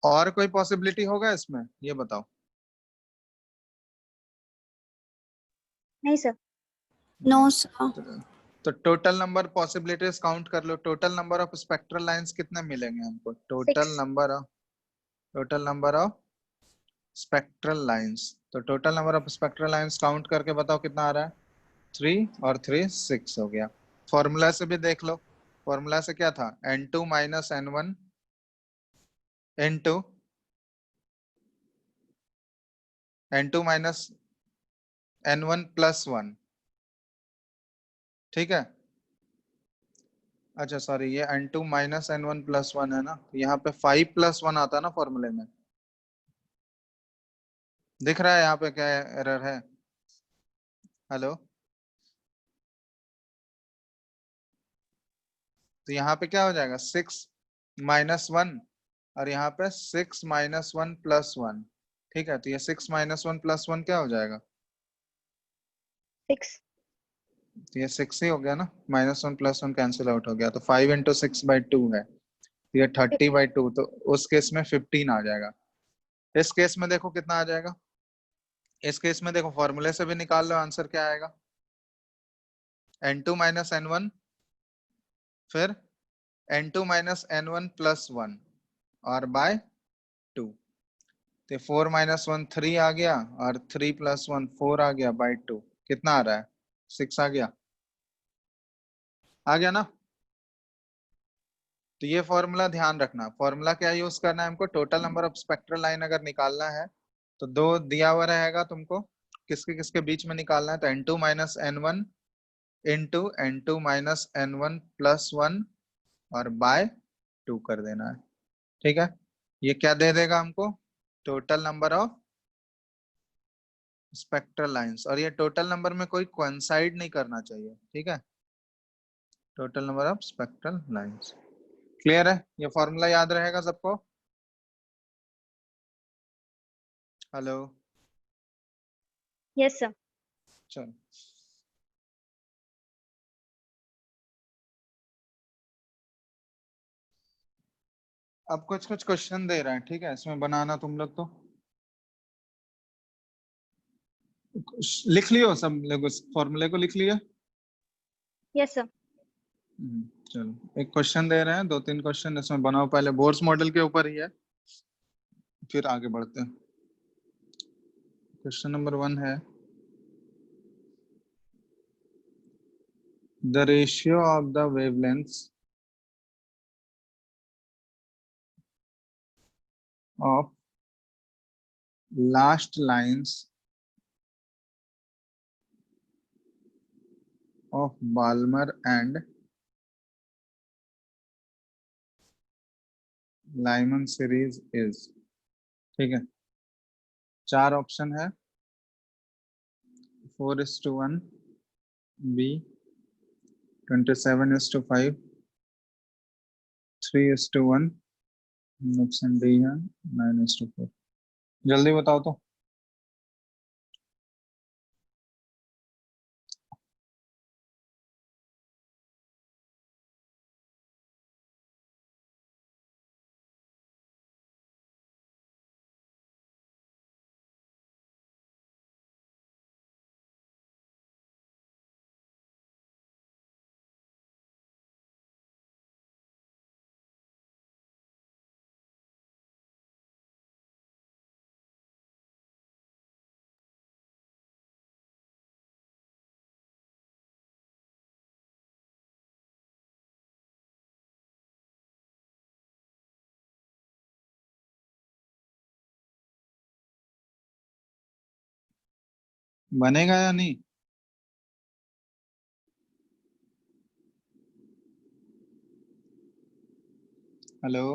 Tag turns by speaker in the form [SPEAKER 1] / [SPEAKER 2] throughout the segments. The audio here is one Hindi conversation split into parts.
[SPEAKER 1] और कोई पॉसिबिलिटी होगा इसमें, ये बताओ।
[SPEAKER 2] नहीं सर।
[SPEAKER 3] नो
[SPEAKER 1] नहीं।
[SPEAKER 3] सर।
[SPEAKER 1] तो टोटल नंबर पॉसिबिलिटीज काउंट कर लो। Total number of spectral lines कितने मिलेंगे हमको? Total
[SPEAKER 2] 6।
[SPEAKER 1] Number of spectral lines. तो total number of spectral lines count करके बताओ कितना आ रहा है। 3 और 3 6 हो गया। फॉर्मूला से भी देख लो। फॉर्मूला से क्या था? n2 minus n1 n2 n2 minus n1 plus 1। ठीक है। अच्छा सॉरी, ये n2 माइनस n1 प्लस 1 है ना, यहाँ पे 5 प्लस 1 आता है ना फॉर्मूले में। दिख रहा है यहाँ पे क्या एरर है? हेलो। तो यहाँ पे क्या हो जाएगा? 6 माइनस 1, और यहाँ पे 6 माइनस 1 प्लस 1। ठीक है, तो ये 6 माइनस 1 प्लस 1 क्या हो जाएगा?
[SPEAKER 2] 6।
[SPEAKER 1] तो ये 6 ही हो गया ना, माइनस 1 प्लस 1 कैंसिल आउट हो गया, तो 5 इंटू 6/2 है, तो ये 30/2। तो उस केस में 15 आ जाएगा। इस केस में देखो कितना आ जाएगा। इस केस में देखो फॉर्मूले से भी निकाल लो, आंसर क्या आएगा? n2 माइनस n1 फिर n2 माइनस n1 प्लस 1 और बाय 2। तो 4 माइनस 1 3 आ गया, और 3 प्लस 1 4 आ गया बाय 2। कितना आ रहा है? 6 आ गया। आ गया ना? तो ये फॉर्मूला ध्यान रखना। फॉर्मूला क्या यूज करना है हमको? Total number of spectral line अगर निकालना है तो दो दिया हुआ रहेगा तुमको, किसके किसके बीच में निकालना है। तो n2 minus n1 into n2 minus n1 plus 1 और बाय 2 कर देना है। ठीक है। ये क्या दे देगा हमको? Total number of spectral lines. और ये टोटल नंबर में कोई कोइंसाइड नहीं करना चाहिए। ठीक है। Total number of spectral lines. Clear है? ये फॉर्मूला याद रहेगा सबको? हेलो।
[SPEAKER 2] Yes sir.
[SPEAKER 1] चलो। अब कुछ कुछ क्वेश्चन दे रहे हैं, ठीक है, इसमें बनाना तुम लोग तो लिख लियो, सब लोग उस फॉर्मूले को लिख लिया।
[SPEAKER 2] Yes sir.
[SPEAKER 1] चलो, एक क्वेश्चन दे रहे हैं, 2-3 क्वेश्चन इसमें बनाओ। पहले बोर्स मॉडल के ऊपर ही है, फिर आगे बढ़ते हैं। क्वेश्चन नंबर 1 है, the ratio of the wavelengths of last lines of Balmer and Lyman series is। ठीक है, 4 ऑप्शन है। 4:1, B 27:5, 3:1, ऑप्शन डी है 9:4। जल्दी बताओ तो। बनेगा या नहीं? हेलो।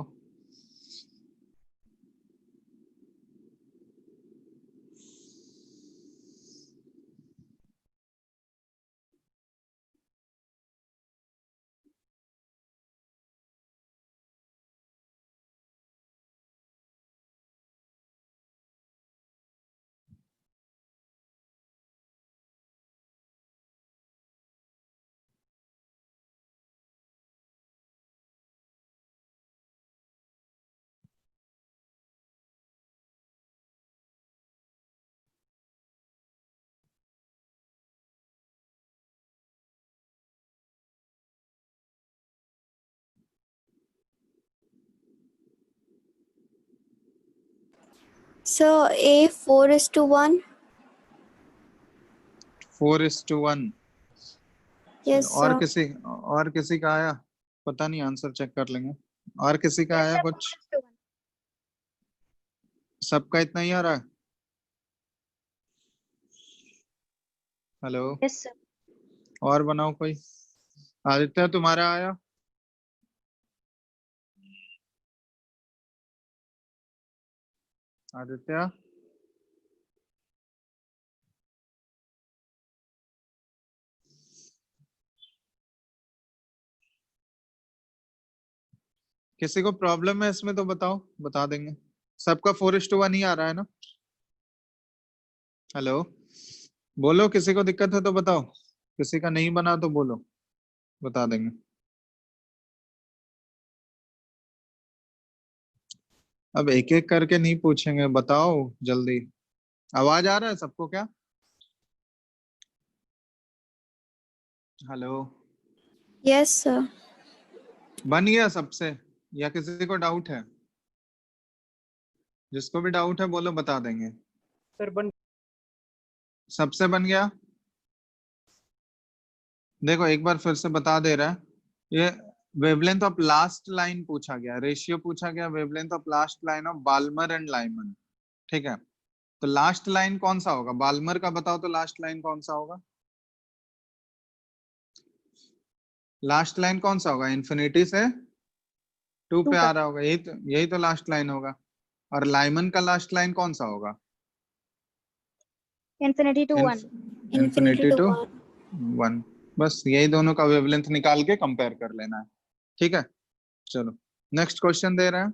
[SPEAKER 3] So A 4:1.
[SPEAKER 1] 4:1।
[SPEAKER 3] Yes,
[SPEAKER 1] और
[SPEAKER 3] sir.
[SPEAKER 1] किसी का आया? पता नहीं, आंसर चेक कर लेंगे। और किसी का
[SPEAKER 2] Yes,
[SPEAKER 1] आया
[SPEAKER 2] sir.
[SPEAKER 1] कुछ?
[SPEAKER 2] 4:1.
[SPEAKER 1] सबका इतना ही आ रहा है? Hello,
[SPEAKER 2] Yes, sir.
[SPEAKER 1] और बनाओ कोई। आदित्य, तुम्हारा आया? आदित्य, किसी को प्रॉब्लम है इसमें तो बताओ, बता देंगे। सबका 4:1 ही आ रहा है ना? हेलो, बोलो, किसी को दिक्कत है तो बताओ, किसी का नहीं बना तो बोलो, बता देंगे। अब एक एक करके नहीं पूछेंगे, बताओ जल्दी। आवाज आ रहा है सबको क्या? Hello,
[SPEAKER 3] Yes, sir.
[SPEAKER 1] बन गया सबसे या किसी को डाउट है? जिसको भी डाउट है बोलो, बता देंगे।
[SPEAKER 4] सर बन
[SPEAKER 1] सबसे बन गया? देखो एक बार फिर से बता दे रहा है। ये वेवलेंथ ऑफ लास्ट लाइन पूछा गया, रेशियो पूछा गया wavelength of last line of Balmer and Lyman. ठीक है, तो लास्ट लाइन कौन सा होगा? बाल्मर का बताओ तो लास्ट लाइन कौन सा होगा? लास्ट लाइन कौन सा होगा? इन्फिनिटी से 2 पे
[SPEAKER 2] 2
[SPEAKER 1] आ
[SPEAKER 2] तक.
[SPEAKER 1] रहा होगा, यही तो लास्ट लाइन होगा। और लाइमन का लास्ट लाइन कौन सा होगा?
[SPEAKER 2] Infinity to 1.
[SPEAKER 3] Infinity
[SPEAKER 1] infinity
[SPEAKER 3] to
[SPEAKER 1] to
[SPEAKER 3] 1.
[SPEAKER 1] 1। बस यही दोनों का वेवलेंथ निकाल के कंपेयर कर लेना है। ठीक है, चलो नेक्स्ट क्वेश्चन दे रहे हैं।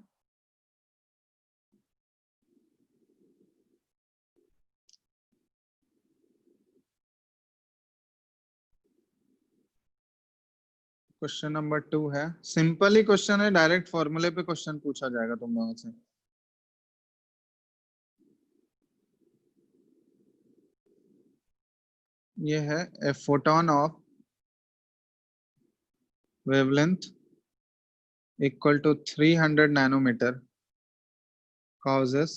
[SPEAKER 1] क्वेश्चन नंबर 2 है, सिंपल ही क्वेश्चन है, डायरेक्ट फॉर्मूले पे क्वेश्चन पूछा जाएगा तुम लोगों से। ये है a photon of wavelength equal to 300 nanometer causes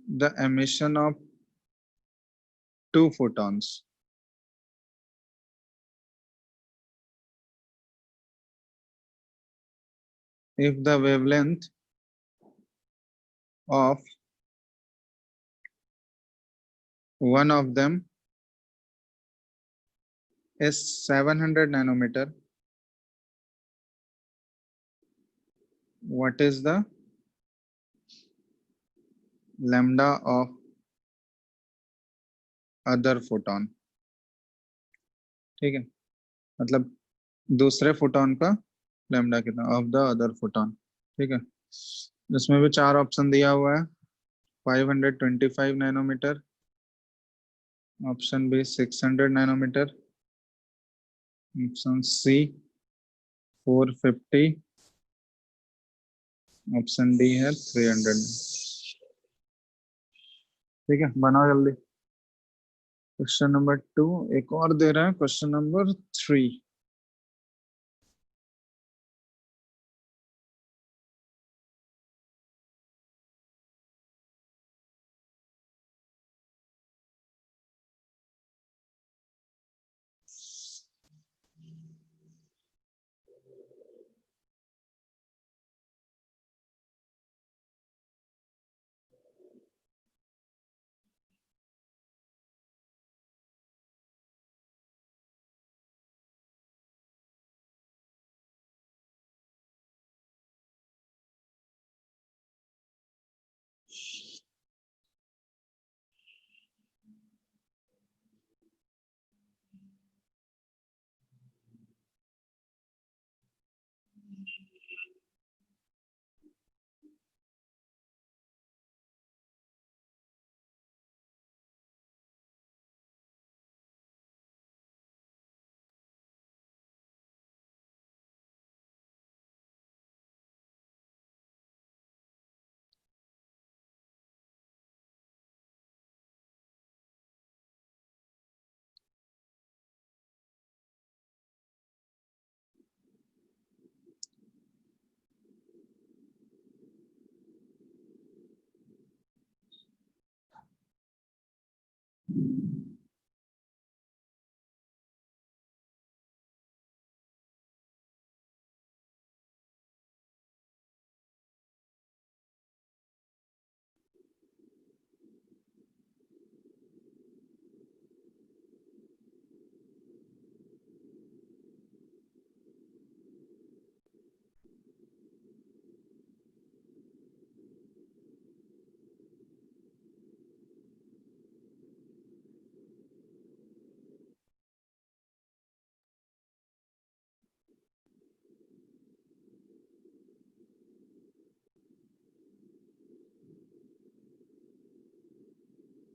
[SPEAKER 1] the emission of 2 photons if the wavelength of one of them is 700 nanometer. What is the lambda of other photon? ठीक है, मतलब दूसरे फोटोन का लैम्डा कितना, ऑफ द अदर फोटोन। ठीक है, इसमें भी 4 ऑप्शन दिया हुआ है। 525 nanometre, option B 600 nanometre, option C 450, option D है 300। ठीक है, बनाओ जल्दी। क्वेश्चन नंबर 2 एक और दे रहा है, क्वेश्चन नंबर 3।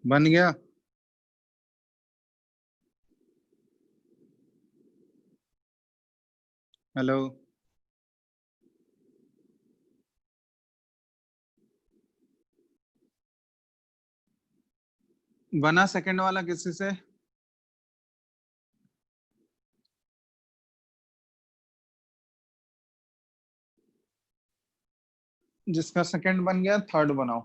[SPEAKER 1] बन गया? हेलो, बना सेकंड वाला किसी से? जिसका सेकंड बन गया थर्ड बनाओ।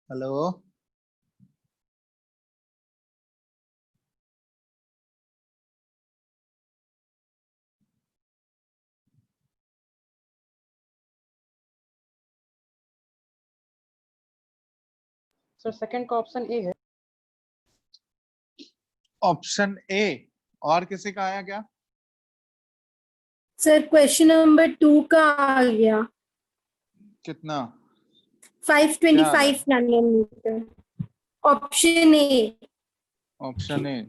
[SPEAKER 1] हेलो,
[SPEAKER 4] सर सेकंड का ऑप्शन ए है।
[SPEAKER 1] Option A. और किसी का आया क्या?
[SPEAKER 5] सर क्वेश्चन नंबर 2 का आ गया
[SPEAKER 1] कितना?
[SPEAKER 5] 525 nanometre. Option A.
[SPEAKER 1] Option A.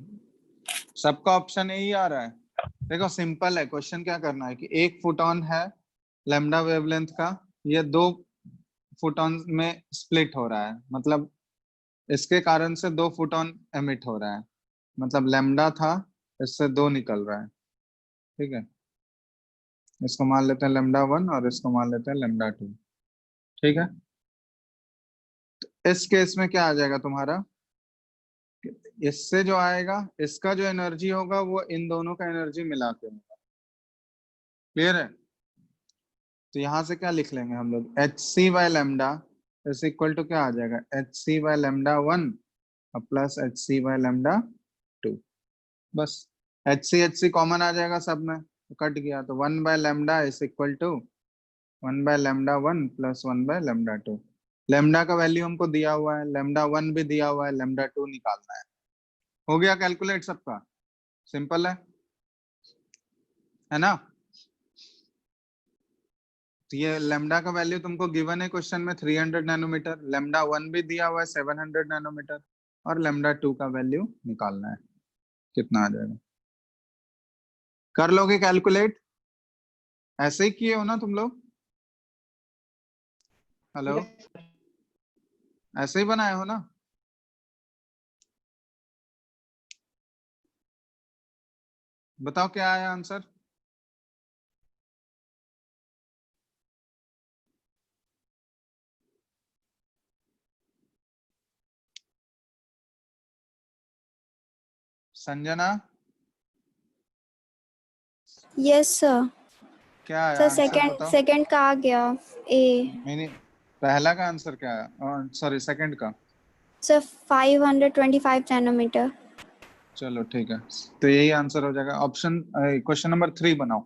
[SPEAKER 1] सबका ऑप्शन ए ही आ रहा है। देखो सिंपल है, क्वेश्चन क्या करना है कि एक फोटोन है लैम्डा वेवलेंथ का, ये 2 फोटॉन में स्प्लिट हो रहा है, मतलब इसके कारण से 2 फोटॉन एमिट हो रहा है, मतलब लैम्डा था, इससे 2 निकल रहा है। ठीक है, इसको मान लेते हैं λ1 और इसको मान लेते हैं λ2। ठीक है, इस केस में क्या आ जाएगा तुम्हारा, इससे जो आएगा इसका जो एनर्जी होगा वो इन दोनों का एनर्जी मिला के होगा। क्लियर है? तो यहां से क्या लिख लेंगे हम लोग, h c by lambda is equal to क्या आ जाएगा, h c by λ1 plus h c by λ2। बस एच सी कॉमन आ जाएगा सब में, तो कट गया, तो 1 by lambda is equal to 1 by λ1 plus 1 by λ2। Lambda का वैल्यू हमको दिया हुआ है, λ1 भी दिया हुआ है, λ2 निकालना है। हो गया कैलकुलेट सबका? सिंपल है ना? तो ये लेमडा का वैल्यू तुमको गिवन है क्वेश्चन में 300 नैनोमीटर, λ1 भी दिया हुआ है 700 नैनोमीटर, और λ2 का वैल्यू निकालना है, कितना आ जाएगा? कर लोगे कैलकुलेट? ऐसे ही किए हो ना तुम लोग? Hello,
[SPEAKER 4] Yes, sir.
[SPEAKER 1] ऐसे ही बनाए हो ना? बताओ क्या आया आंसर? Sanjana,
[SPEAKER 3] yes sir.
[SPEAKER 1] क्या आया
[SPEAKER 3] सर
[SPEAKER 1] आंसर
[SPEAKER 3] सेकंड
[SPEAKER 1] बताओ?
[SPEAKER 3] सेकंड का आ गया ए।
[SPEAKER 1] मैंने पहला का आंसर क्या आया, सॉरी सेकंड का?
[SPEAKER 3] Sir 525 nanometre.
[SPEAKER 1] चलो ठीक है, तो यही आंसर हो जाएगा। ऑप्शन क्वेश्चन नंबर 3 बनाओ।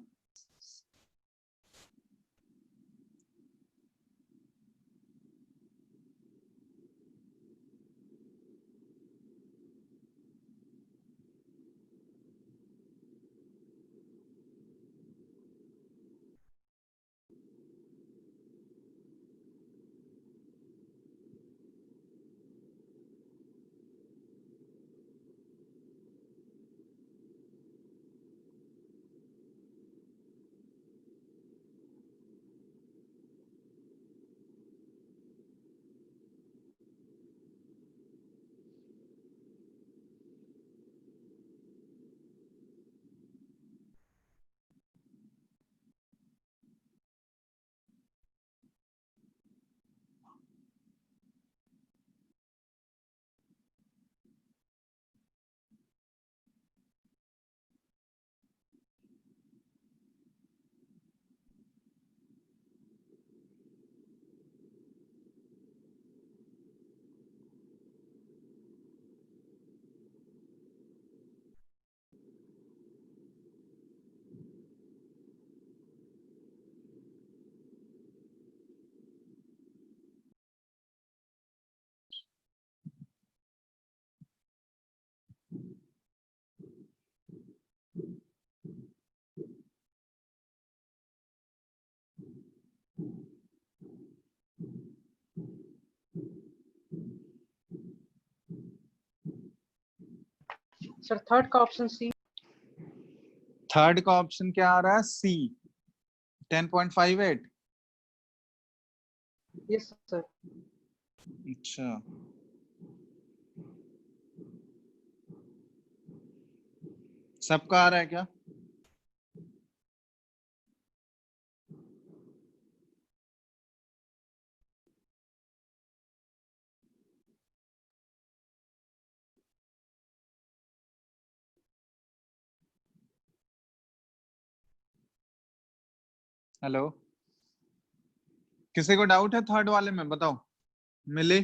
[SPEAKER 4] सर थर्ड का ऑप्शन सी।
[SPEAKER 1] थर्ड का ऑप्शन क्या आ रहा है? सी 10.58।
[SPEAKER 4] Yes sir.
[SPEAKER 1] अच्छा, सबका आ रहा है क्या? हेलो, किसी को डाउट है थर्ड वाले में? बताओ। मिली?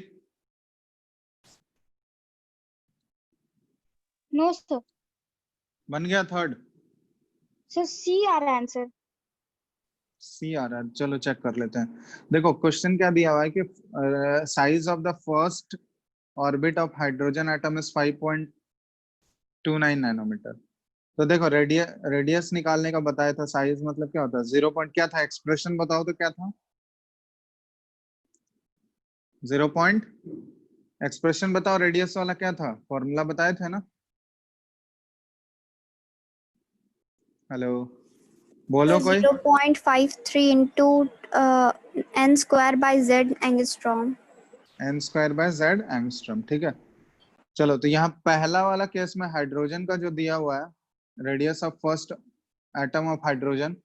[SPEAKER 2] No sir.
[SPEAKER 1] बन गया थर्ड?
[SPEAKER 2] सर सी आ रहा है आंसर।
[SPEAKER 1] सी आ रहा है, चलो चेक कर लेते हैं। देखो क्वेश्चन क्या दिया हुआ है कि size of the first orbit of hydrogen atom is 5.29 nanometre. तो देखो रेडियस निकालने का बताया था, साइज मतलब क्या होता है? 0 पॉइंट क्या था? एक्सप्रेशन बताओ तो क्या था? 0 पॉइंट एक्सप्रेशन बताओ, रेडियस वाला क्या था? फॉर्मूला बताए थे ना? हेलो, बोलो कोई।
[SPEAKER 3] 0.53 into n square by z angstrom.
[SPEAKER 1] n square by z angstrom, ठीक है। चलो, तो यहाँ पहला वाला केस में हाइड्रोजन का जो दिया हुआ है, radius of first atom of hydrogen,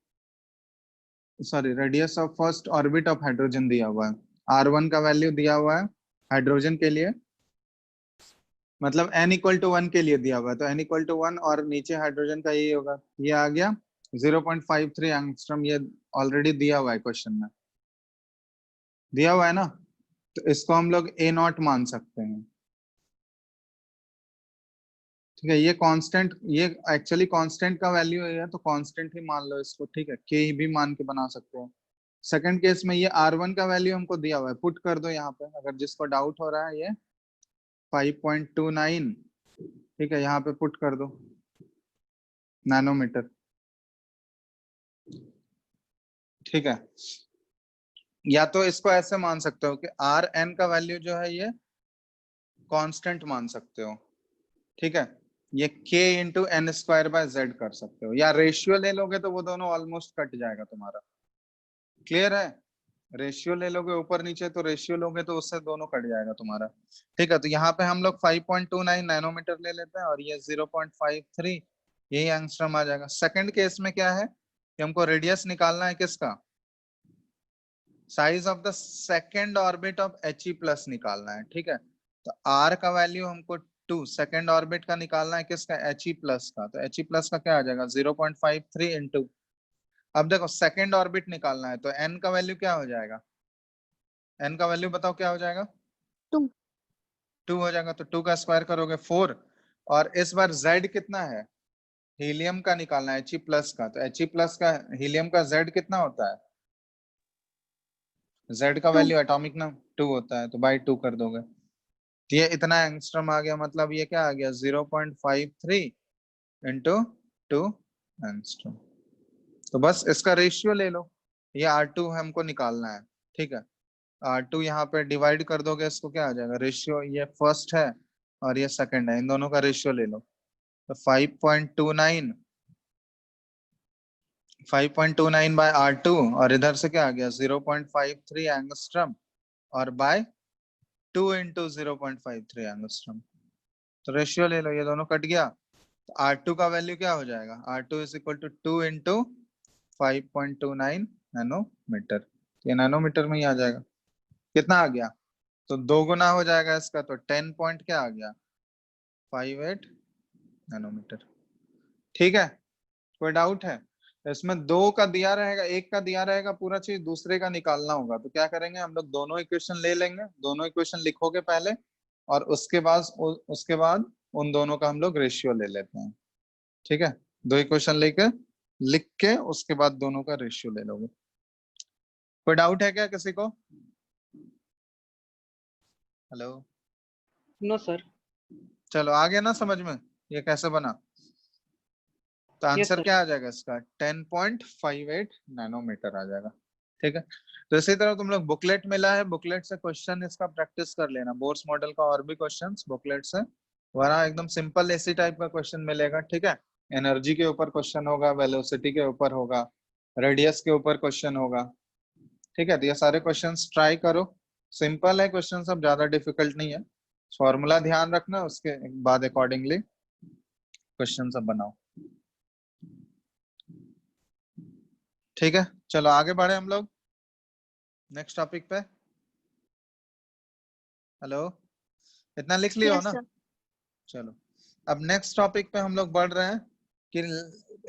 [SPEAKER 1] sorry radius of first orbit of hydrogen दिया हुआ है। r1 का वैल्यू दिया हुआ है हाइड्रोजन के लिए, मतलब n इक्वल टू 1 के लिए दिया हुआ है, तो n इक्वल टू 1 और नीचे हाइड्रोजन का यही होगा, ये आ गया 0.53 एंगस्ट्रॉम। ये ऑलरेडी दिया हुआ है क्वेश्चन में, दिया हुआ है ना, तो इसको हम लोग ए नॉट मान सकते हैं, ठीक है। ये कांस्टेंट, ये एक्चुअली कांस्टेंट का वैल्यू है, तो कांस्टेंट ही मान लो इसको, ठीक है। के भी मान के बना सकते हो। सेकंड केस में ये r1 का वैल्यू हमको दिया हुआ है, पुट कर दो यहाँ पे, अगर जिसको डाउट हो रहा है, ये 5.29, ठीक है, यहाँ पे पुट कर दो नैनोमीटर, ठीक है। या तो इसको ऐसे मान सकते हो कि आर एन का वैल्यू जो है ये कांस्टेंट मान सकते हो, ठीक है। ये k into n square by z कर सकते हो, या रेशियो ले लोगे तो वो दोनों ऑलमोस्ट कट जाएगा तुम्हारा। क्लियर है? रेशियो ले लोगे ऊपर नीचे, तो रेशियो लोगे तो उससे दोनों कट जाएगा तुम्हारा, ठीक है। तो यहाँ पे हम लोग 5.29 नैनोमीटर ले लेते हैं और ये 0.53, यही एंगस्ट्रॉम आ जाएगा। सेकंड केस में क्या है कि हमको रेडियस निकालना है, किसका? Size of the second orbit of He plus निकालना है, ठीक है। तो R का वैल्यू हमको 2, सेकेंड ऑर्बिट का निकालना है, किसका? He प्लस का। तो He प्लस का क्या आ जाएगा? 0.53 इंटू, अब देखो सेकेंड ऑर्बिट निकालना है, तो n का वैल्यू क्या हो जाएगा? n का वैल्यू बताओ क्या हो जाएगा?
[SPEAKER 2] 2।
[SPEAKER 1] 2 हो जाएगा, तो 2 का स्क्वायर करोगे 4, और इस बार z कितना है? हीलियम का निकालना है, He प्लस का। तो He प्लस का हीलियम का z कितना होता है? z का
[SPEAKER 2] 2।
[SPEAKER 1] वैल्यू एटॉमिक ना 2 होता है, तो बाई 2 कर दोगे, तो ये इतना एंगस्ट्रॉम आ गया। मतलब ये क्या आ गया? 0.53 इंटू 2 एंगस्ट्रॉम। तो बस इसका रेशियो ले लो, ये R2 हमको निकालना है, ठीक है। R2 यहाँ पे डिवाइड कर दोगे इसको, क्या आ जाएगा? रेशियो, ये फर्स्ट है और ये सेकंड है, इन दोनों का रेशियो ले लो, तो 5.29 बाय R2, और इधर से क्या आ गया? 0.53 एंगस्ट्रॉम, और बाय 2 इंटू 0.53 एंगस्ट्रॉम, तो रेशियो ले लो, ये दोनों कट गया। तो R2 का वैल्यू क्या हो जाएगा? R2 is equal to 2 into 5.29 nanometre, ये नैनोमीटर में ही आ जाएगा। कितना आ गया? तो 2 गुना हो जाएगा इसका, तो 10 पॉइंट क्या आ गया? 58 नैनोमीटर, ठीक है। कोई डाउट है? इसमें 2 का दिया रहेगा, 1 का दिया रहेगा पूरा चीज, दूसरे का निकालना होगा, तो क्या करेंगे हम लोग? दोनों इक्वेशन ले लेंगे, दोनों इक्वेशन लिखोगे पहले, और उसके बाद उन दोनों का हम लोग रेशियो ले लेते हैं, ठीक है। 2 इक्वेशन लेके लिख के उसके बाद दोनों का रेशियो ले लोगे। कोई डाउट है क्या किसी को? Hello,
[SPEAKER 4] no sir.
[SPEAKER 1] चलो आ गया ना समझ में ये कैसे बना? तो
[SPEAKER 4] यस
[SPEAKER 1] आंसर
[SPEAKER 4] सर।
[SPEAKER 1] क्या आ जाएगा इसका? 10.58 नैनोमीटर आ जाएगा, ठीक है। तो इसी तरह तुम लोग बुकलेट मिला है, बुकलेट से क्वेश्चन इसका प्रैक्टिस कर लेना, बोर्स मॉडल का और भी क्वेश्चंस बुकलेट से वरना एकदम सिंपल इसी टाइप का क्वेश्चन मिलेगा, ठीक है। एनर्जी के ऊपर क्वेश्चन होगा, वेलोसिटी के ऊपर होगा, रेडियस के ऊपर क्वेश्चन होगा, ठीक है। तो ये सारे क्वेश्चंस ट्राई करो, सिंपल है क्वेश्चन, सब ज्यादा डिफिकल्ट नहीं है। फॉर्मूला ध्यान रखना, उसके बाद अकॉर्डिंगली क्वेश्चन सब बनाओ, ठीक है। चलो आगे बढ़े हम लोग नेक्स्ट टॉपिक पे। हेलो, इतना लिख लियो
[SPEAKER 2] यस
[SPEAKER 1] ना।
[SPEAKER 2] सर।
[SPEAKER 1] चलो अब नेक्स्ट टॉपिक पे हम लोग बढ़ रहे हैं कि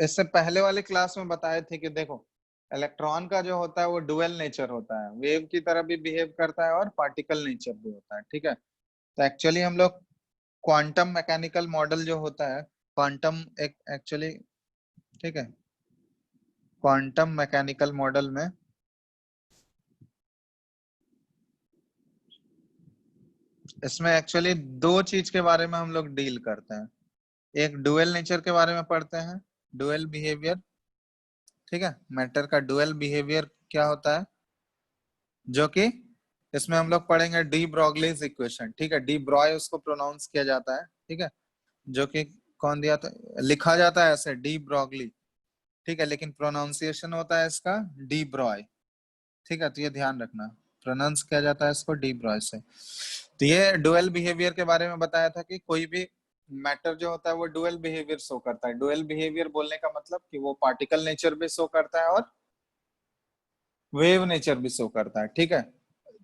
[SPEAKER 1] इससे पहले वाले क्लास में बताए थे कि देखो इलेक्ट्रॉन का जो होता है वो डुअल नेचर होता है, वेव की तरह भी बिहेव करता है और पार्टिकल नेचर भी होता है, ठीक है। तो एक्चुअली हम लोग क्वांटम मैकेनिकल मॉडल जो होता है, क्वांटम एक एक्चुअली, ठीक है, क्वांटम मैकेनिकल मॉडल में इसमें एक्चुअली दो चीज के बारे में हम लोग डील करते हैं। एक डुअल नेचर के बारे में पढ़ते हैं, डुअल बिहेवियर, ठीक है। मैटर का डुअल बिहेवियर क्या होता है, जो कि इसमें हम लोग पढ़ेंगे डी ब्रॉगलीज इक्वेशन, ठीक है। डी ब्रॉय उसको प्रोनाउंस किया जाता है, ठीक है, जो कि कौन दिया था, लिखा जाता है ऐसे डी ब्रॉगली, ठीक है, लेकिन प्रोनाउंसिएशन होता है इसका डी ब्रॉय, ठीक है। तो ये ध्यान रखना, प्रोनाउंस किया जाता है इसको डी ब्रॉय से। तो ये डुअल बिहेवियर के बारे में बताया था कि कोई भी मैटर जो होता है वो डुअल बिहेवियर शो करता है। डुअल बिहेवियर बोलने का मतलब कि वो पार्टिकल नेचर भी शो करता है और वेव नेचर भी शो करता है, ठीक है।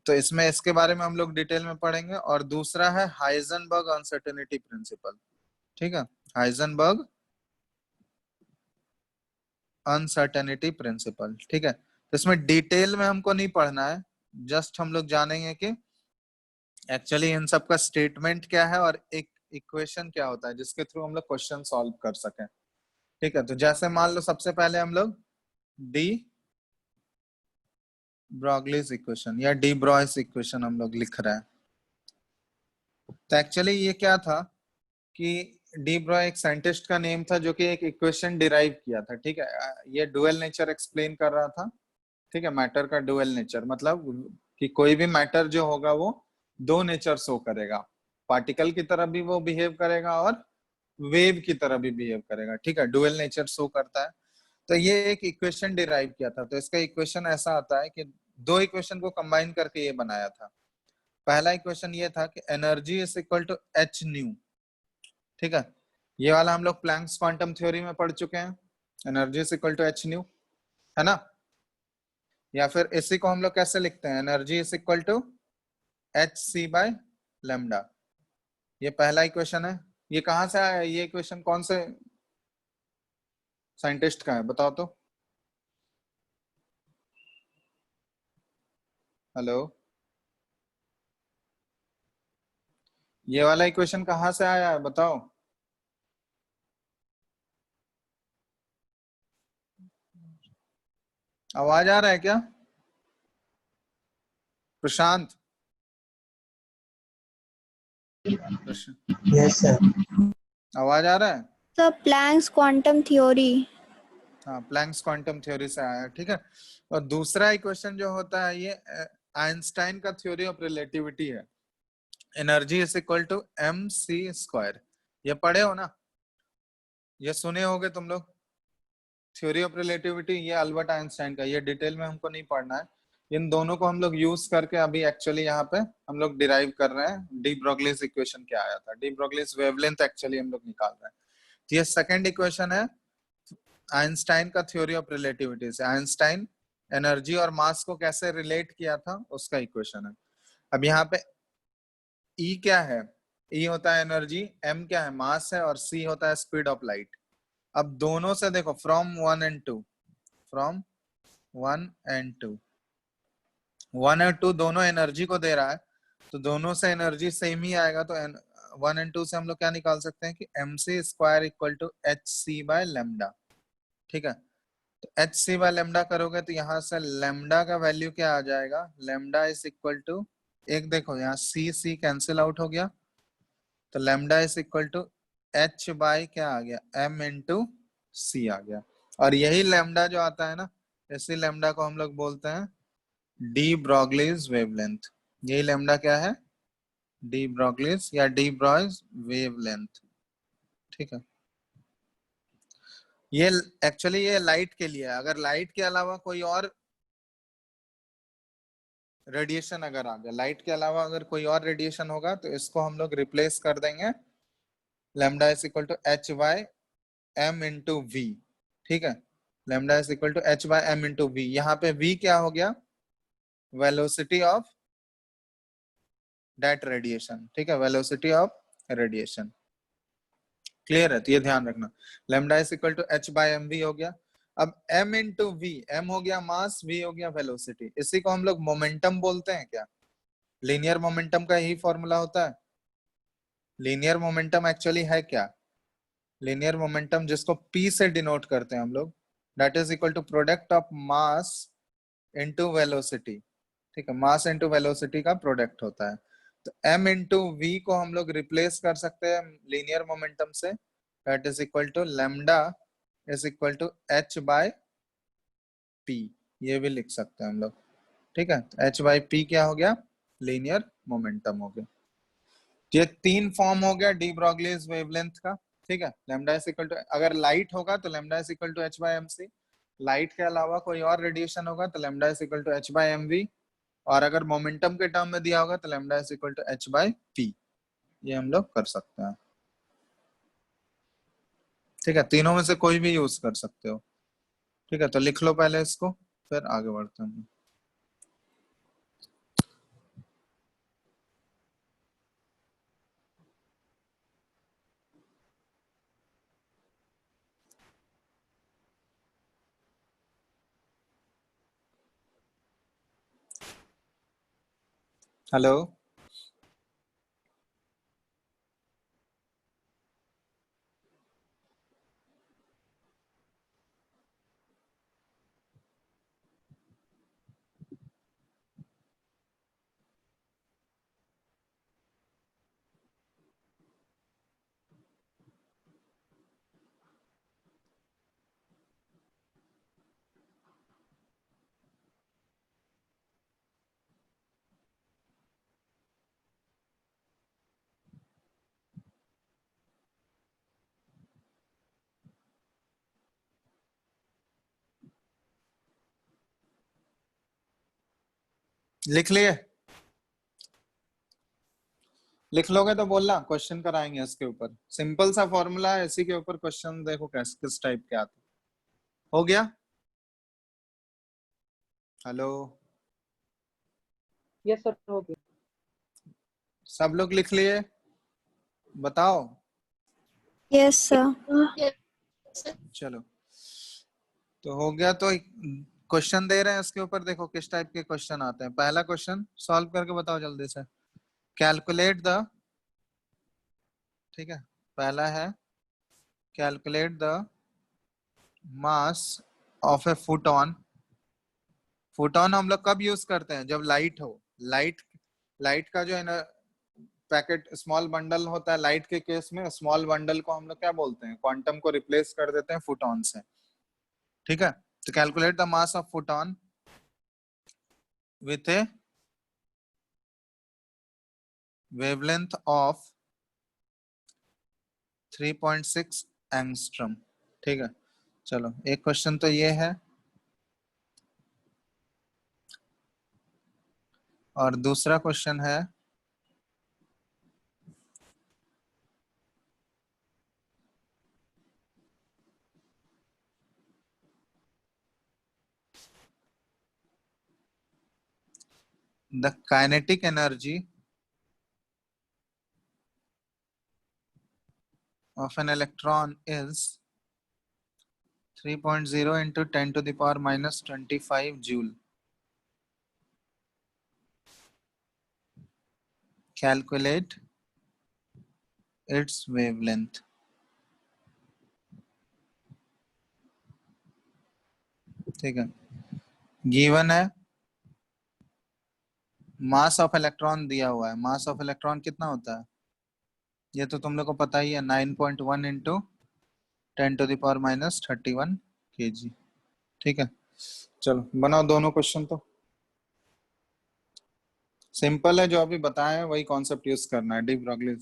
[SPEAKER 1] तो इसमें इसके बारे में हम लोग डिटेल में पढ़ेंगे। और दूसरा है हाइजेनबर्ग अनसर्टेनिटी प्रिंसिपल, ठीक है, हाइजेनबर्ग अनसर्टेनिटी प्रिंसिपल, ठीक है। तो इसमें डिटेल में हमको नहीं पढ़ना है, जस्ट हम लोग जानेंगे कि एक्चुअली इन सब का स्टेटमेंट क्या है और एक इक्वेशन क्या होता है जिसके थ्रू हम लोग क्वेश्चन सॉल्व कर सकें, ठीक है। तो जैसे मान लो सबसे पहले हम लोग डी ब्रॉगलीज इक्वेशन या डी ब्रॉयस इक्वेशन हम लोग लिख रहे हैं। तो एक्चुअली ये क्या था कि डी ब्रॉय एक साइंटिस्ट का नेम था जो कि एक इक्वेशन डिराइव किया था, ठीक है। ये डुअल नेचर एक्सप्लेन कर रहा था, ठीक है। मैटर का डुअल नेचर मतलब कि कोई भी मैटर जो होगा वो दो नेचर शो करेगा, पार्टिकल की तरह भी वो बिहेव करेगा और वेव की तरह भी बिहेव करेगा, ठीक है। डुअल नेचर शो करता है। तो ये एक इक्वेशन डिराइव किया था। तो इसका इक्वेशन ऐसा आता है कि दो इक्वेशन को कंबाइन करके ये बनाया था। पहला इक्वेशन ये था कि energy is equal to h nu, ठीक है। ये वाला हम लोग प्लैंक्स क्वांटम थ्योरी में पढ़ चुके हैं, energy is equal to h nu, है ना। या फिर इसी को हम लोग कैसे लिखते हैं, energy is equal to h c by lambda. ये पहला इक्वेशन है। ये कहां से आया, ये इक्वेशन कौन से साइंटिस्ट का है बताओ तो। हेलो, ये वाला इक्वेशन कहां से आया है बताओ। आवाज आ रहा है क्या प्रशांत?
[SPEAKER 6] Yes sir.
[SPEAKER 1] आवाज आ रहा है?
[SPEAKER 3] The Planck's quantum theory.
[SPEAKER 1] हाँ, प्लैंक्स क्वांटम थ्योरी से आया है, ठीक है। और दूसरा इक्वेशन जो होता है ये आइंस्टाइन का थ्योरी ऑफ रिलेटिविटी है, energy is equal to m c square. ये पढ़े हो ना, ये सुने होगे तुम लोग, थ्योरी ऑफ रिलेटिविटी, ये अल्बर्ट आइंस्टाइन का। ये डिटेल में हमको नहीं पढ़ना है, इन दोनों को हम लोग यूज करके अभी एक्चुअली यहाँ पे हम लोग डिराइव कर रहे हैं डी ब्रॉगलीज इक्वेशन क्या आया था, डी ब्रॉगलीज वेवलेंथ एक्चुअली हम लोग निकाल रहे हैं। तो ये सेकंड इक्वेशन है आइंस्टाइन का थ्योरी ऑफ रिलेटिविटी से। आइंस्टाइन एनर्जी और मास को कैसे रिलेट किया था उसका इक्वेशन है। अब यहाँ पे ई क्या है, ई होता है एनर्जी, एम क्या है मास है और सी होता है स्पीड ऑफ लाइट। अब दोनों से देखो फ्रॉम 1 and 2, फ्रॉम 1 and 2, 1 और 2 दोनों एनर्जी को दे रहा है, तो दोनों से एनर्जी सेम ही आएगा। तो 1 and 2 से हम लोग क्या निकाल सकते हैं कि m c square equal to h c by lambda, ठीक है। तो एच सी बाय लेमडा करोगे तो यहाँ से लेमडा का वैल्यू क्या आ जाएगा, लेमडा इज इक्वल टू, एक देखो यहाँ सी सी कैंसिल आउट हो गया, तो lambda is equal to h by क्या आ गया, एम इंटू सी आ गया। और यही लेमडा जो आता है ना, इसी लेमडा को हम लोग बोलते हैं डी ब्रॉगलीज वेवलेंथ। यही लेमडा क्या है, डी ब्रॉगलीज या डी ब्रॉयज वेवलेंथ। ठीक है, ये एक्चुअली ये लाइट के लिए है। अगर लाइट के अलावा कोई और रेडिएशन अगर आ गया, लाइट के अलावा अगर कोई और रेडिएशन होगा तो इसको हम लोग रिप्लेस कर देंगे lambda is equal to h by m into v. ठीक है, lambda is equal to h by m into v. यहाँ पे वी क्या हो गया, वेलोसिटी ऑफ दैट रेडिएशन। ठीक है, वेलोसिटी ऑफ रेडिएशन। क्लियर है, तो ये ध्यान रखना, lambda is equal to h by m v हो गया। अब m इंटू वी, एम हो गया मास, v हो गया वेलोसिटी। इसी को हम लोग मोमेंटम बोलते हैं क्या? लीनियर मोमेंटम का यही फॉर्मूला होता है। लीनियर मोमेंटम एक्चुअली है क्या? लीनियर मोमेंटम जिसको p से डिनोट करते हैं हम लोग, that is equal to product of mass into velocity. ठीक है, मास इंटू वेलोसिटी का प्रोडक्ट होता है। तो m इंटू वी को हम लोग रिप्लेस कर सकते हैं लीनियर मोमेंटम से, that is equal to lambda is equal to h by p, ये भी लिख सकते हैं हम लोग। ठीक है, एच बाई पी क्या हो गया, लीनियर मोमेंटम हो गया। ये तीन फॉर्म हो गया डी ब्रॉगलीज वेवलेंथ का। ठीक है, लैम्डा इज इक्वल टू, अगर लाइट होगा तो lambda is equal to h by m c, light के अलावा कोई और रेडिएशन होगा तो lambda is equal to h by m v, और अगर मोमेंटम के टर्म में दिया होगा तो lambda is equal to h by p. ये हम लोग कर सकते हैं। ठीक है, तीनों में से कोई भी यूज कर सकते हो। ठीक है, तो लिख लो पहले इसको, फिर आगे बढ़ते हैं। हेलो, लिख लिए? लिख लोगे तो बोलना, क्वेश्चन कराएंगे इसके ऊपर। सिंपल सा फॉर्मूला है, इसी के ऊपर क्वेश्चन देखो कैसे किस टाइप के आते। हो गया? हेलो,
[SPEAKER 4] यस सर, हो गया।
[SPEAKER 1] सब लोग लिख लिए? बताओ।
[SPEAKER 3] Yes, sir.
[SPEAKER 1] चलो, तो हो गया। तो क्वेश्चन दे रहे हैं इसके ऊपर, देखो किस टाइप के क्वेश्चन आते हैं। पहला क्वेश्चन सॉल्व करके बताओ जल्दी से। कैलकुलेट द, ठीक है, पहला है calculate the mass of a photon. Photon हम लोग कब यूज करते हैं? जब लाइट हो। लाइट का जो है ना पैकेट, स्मॉल बंडल होता है लाइट के केस में, स्मॉल बंडल को हम लोग क्या बोलते हैं? क्वांटम को रिप्लेस कर देते हैं फोटोन से। ठीक है, तो calculate the mass of photon with A wavelength of 3.6 angstrom. ठीक है, चलो एक क्वेश्चन तो ये है, और दूसरा क्वेश्चन है the kinetic energy of an electron is 3.0 into 10 to the power minus 25 joule. Calculate its wavelength. ठीक है, गिवन है मास ऑफ इलेक्ट्रॉन दिया हुआ है। मास ऑफ इलेक्ट्रॉन कितना होता है? ये तो तुम लोग को पता ही है, 9.1 into 10 to the power minus 31 kg। ठीक है, चलो बनाओ दोनों क्वेश्चन। तो सिंपल है, जो अभी बताया है वही कॉन्सेप्ट यूज करना है। De Broglie.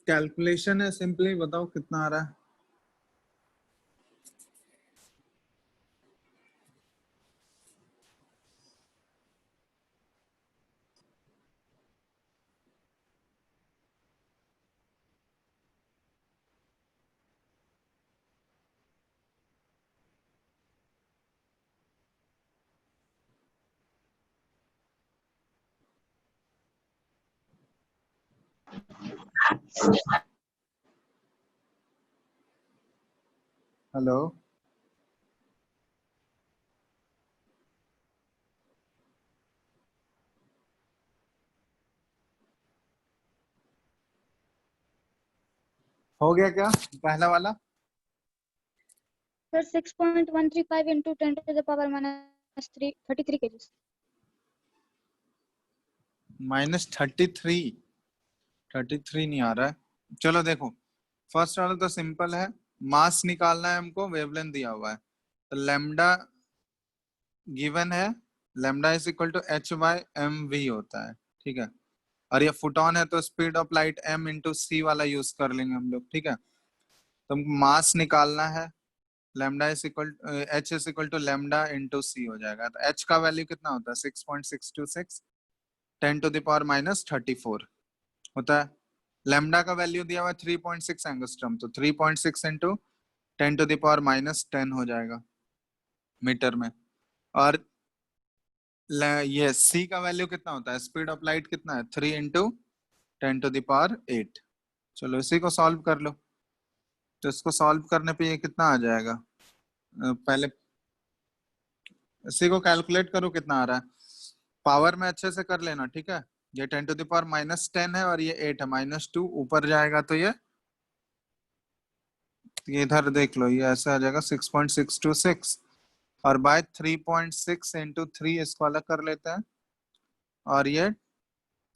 [SPEAKER 1] कैलकुलेशन है, सिंपली बताओ कितना आ रहा है। हेलो। हो गया क्या पहला वाला?
[SPEAKER 2] Sir, 6.135 into 10 to the power minus 33 kgs.
[SPEAKER 1] -33 नहीं आ रहा है। चलो देखो, फर्स्ट वाला तो सिंपल है, मास निकालना है हमको, वेवलेंथ दिया हुआ है, तो लैम्डा गिवन है, lambda is equal to h by m v होता है, ठीक है। और ये फोटोन है तो speed of light m into c वाला यूज कर लेंगे हम लोग, ठीक है। तो मास निकालना है, lambda is equal h is equal to lambda into c हो जाएगा। तो एच का वैल्यू कितना होता है? 6.626 10 टू द पावर माइनस 34 होता है। लैम्डा का वैल्यू दिया हुआ है 3.6 एंगस्ट्रम, तो 3.6 into 10 to the power minus 10 हो जाएगा मीटर में। और ये सी का वैल्यू कितना होता है? स्पीड ऑफ लाइट कितना है? 3 इंटू 10 टू द पावर 8। चलो इसी को सॉल्व कर लो। तो इसको सॉल्व करने पे ये कितना आ जाएगा? पहले इसी को कैलकुलेट करो कितना आ रहा है। पावर में अच्छे से कर लेना, ठीक है। ये 10 टू द पावर माइनस 10 है और ये 8 है, -2 ऊपर जाएगा तो ये इधर देख लो, ये ऐसा आ जाएगा 6.626 और बाय 3.6 इंटू 3 इसको अलग कर लेते हैं। और ये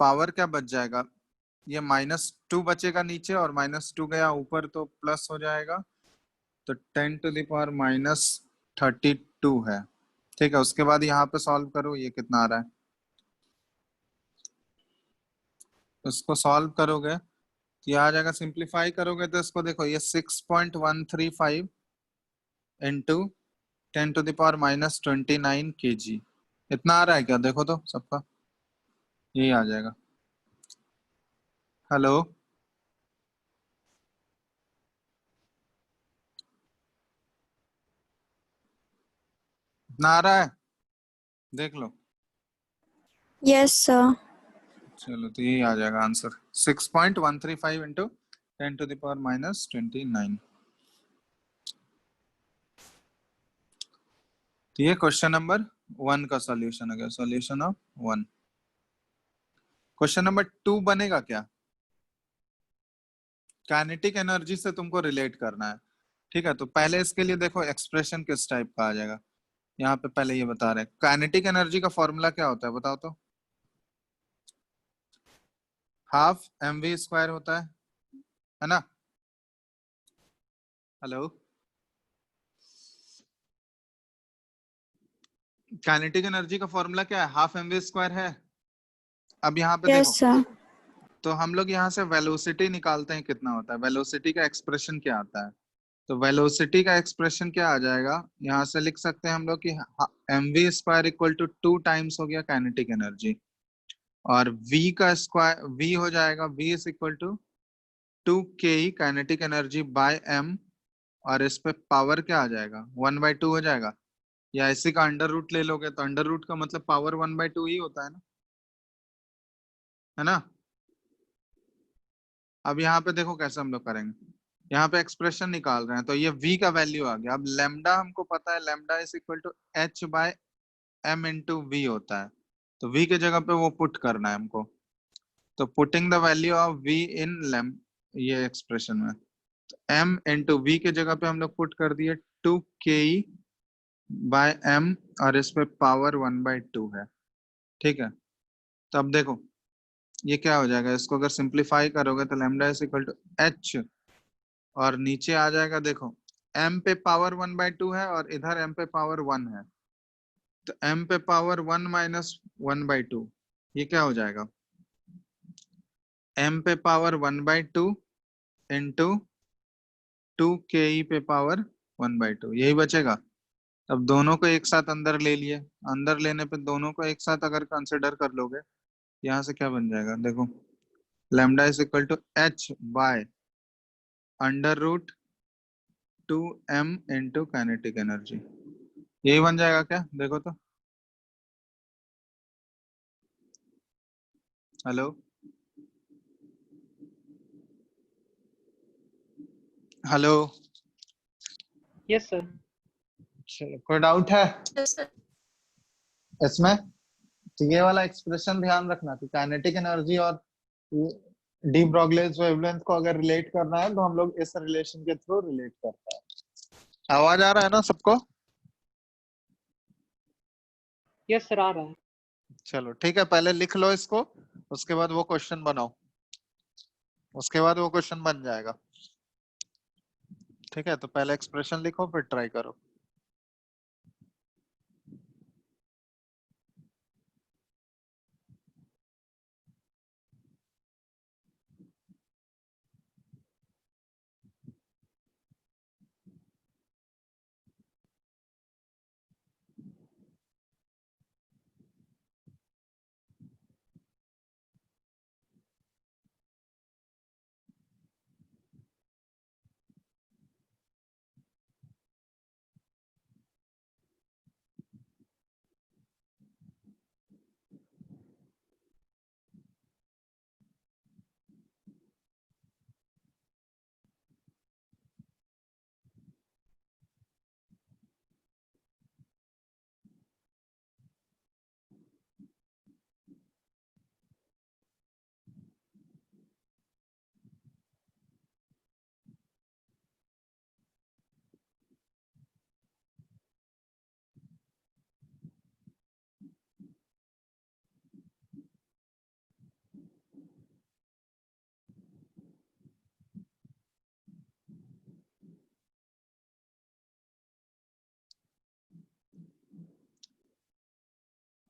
[SPEAKER 1] पावर क्या बच जाएगा? ये -2 बचेगा नीचे और -2 गया ऊपर तो प्लस हो जाएगा, तो 10 टू द पावर माइनस 32 है, ठीक है। उसके बाद यहाँ पे सॉल्व करो, ये कितना आ रहा है, उसको सॉल्व करोगे तो ये आ जाएगा। सिंप्लीफाई करोगे तो इसको देखो, ये 6.135 into 10 to the power minus 29 kg इतना आ रहा है क्या? देखो तो सबका यही आ जाएगा। हेलो। इतना आ रहा है, देख लो।
[SPEAKER 3] Yes, sir.
[SPEAKER 1] चलो तो यही आ जाएगा answer, 6.135 into 10 to the power minus 29। तो ये क्वेश्चन नंबर 1 का सॉल्यूशन हो गया, सॉल्यूशन ऑफ 1। क्वेश्चन नंबर 2 बनेगा क्या? काइनेटिक एनर्जी से तुमको रिलेट करना है, ठीक है। तो पहले इसके लिए देखो एक्सप्रेशन किस टाइप का आ जाएगा। यहाँ पे पहले ये बता रहे हैं काइनेटिक एनर्जी का फॉर्मूला क्या होता है, बताओ तो। हाफ mv² होता है ना। हेलो। काइनेटिक एनर्जी का फॉर्मूला क्या है? हाफ mv स्क्वायर है। अब यहाँ पे
[SPEAKER 3] Yes,
[SPEAKER 1] देखो,
[SPEAKER 3] sir.
[SPEAKER 1] तो हम लोग यहाँ से वेलोसिटी निकालते हैं, कितना होता है वेलोसिटी का एक्सप्रेशन क्या आता है? तो वेलोसिटी का एक्सप्रेशन क्या आ जाएगा? यहाँ से लिख सकते हैं हम लोग कि mv square equal to 2 times हो गया काइनेटिक एनर्जी, और v का स्क्वायर v हो जाएगा, v इज इक्वल टू 2 के काइनेटिक एनर्जी बाय m, और इस पे पावर क्या आ जाएगा? 1/2 हो जाएगा। या इसी का अंडर रूट ले लोगे तो अंडर रूट का मतलब पावर 1/2 ही होता है ना? अब यहाँ पे देखो कैसे हम लोग करेंगे, यहाँ पे एक्सप्रेशन निकाल रहे हैं, तो ये v का वैल्यू आ गया। अब लेमडा हमको पता है, lambda is equal to h by m into v होता है, तो v के जगह पे वो पुट करना है हमको। तो putting the value of v इन लेम, ये एक्सप्रेशन में m इंटू वी के जगह पे हम लोग पुट कर दिए 2 के बाय m, और इस पे पावर 1/2 है। ठीक है, तो अब देखो ये क्या हो जाएगा, इसको अगर सिंप्लीफाई करोगे तो lambda is equal to h, और नीचे आ जाएगा, देखो m पे पावर 1/2 है और इधर m पे पावर 1 है, तो m पे पावर 1 माइनस 1/2, ये क्या हो जाएगा? m पे पावर 1/2 इंटू 2 के पे पावर 1/2, यही बचेगा। अब दोनों को एक साथ अंदर ले लिए, अंदर लेने पे दोनों को एक साथ अगर कंसिडर कर लोगे, यहाँ से क्या बन जाएगा देखो, lambda is equal to h by under root 2m into kinetic energy, यही बन जाएगा क्या? देखो तो, हेलो हेलो,
[SPEAKER 4] Yes, sir.
[SPEAKER 1] चलो कोई डाउट है इसमें? तो ये वाला एक्सप्रेशन ध्यान रखना कि काइनेटिक एनर्जी और डी ब्रॉगलीज वेवलेंथ को अगर रिलेट करना है तो हम लोग इस रिलेशन के थ्रू रिलेट करते हैं। आवाज आ रहा है ना सबको?
[SPEAKER 4] Yes, sir. आ रहा है।
[SPEAKER 1] चलो ठीक है, पहले लिख लो इसको, उसके बाद वो क्वेश्चन बनाओ, उसके बाद वो क्वेश्चन बन जाएगा। ठीक है, तो पहले एक्सप्रेशन लिखो फिर ट्राई करो।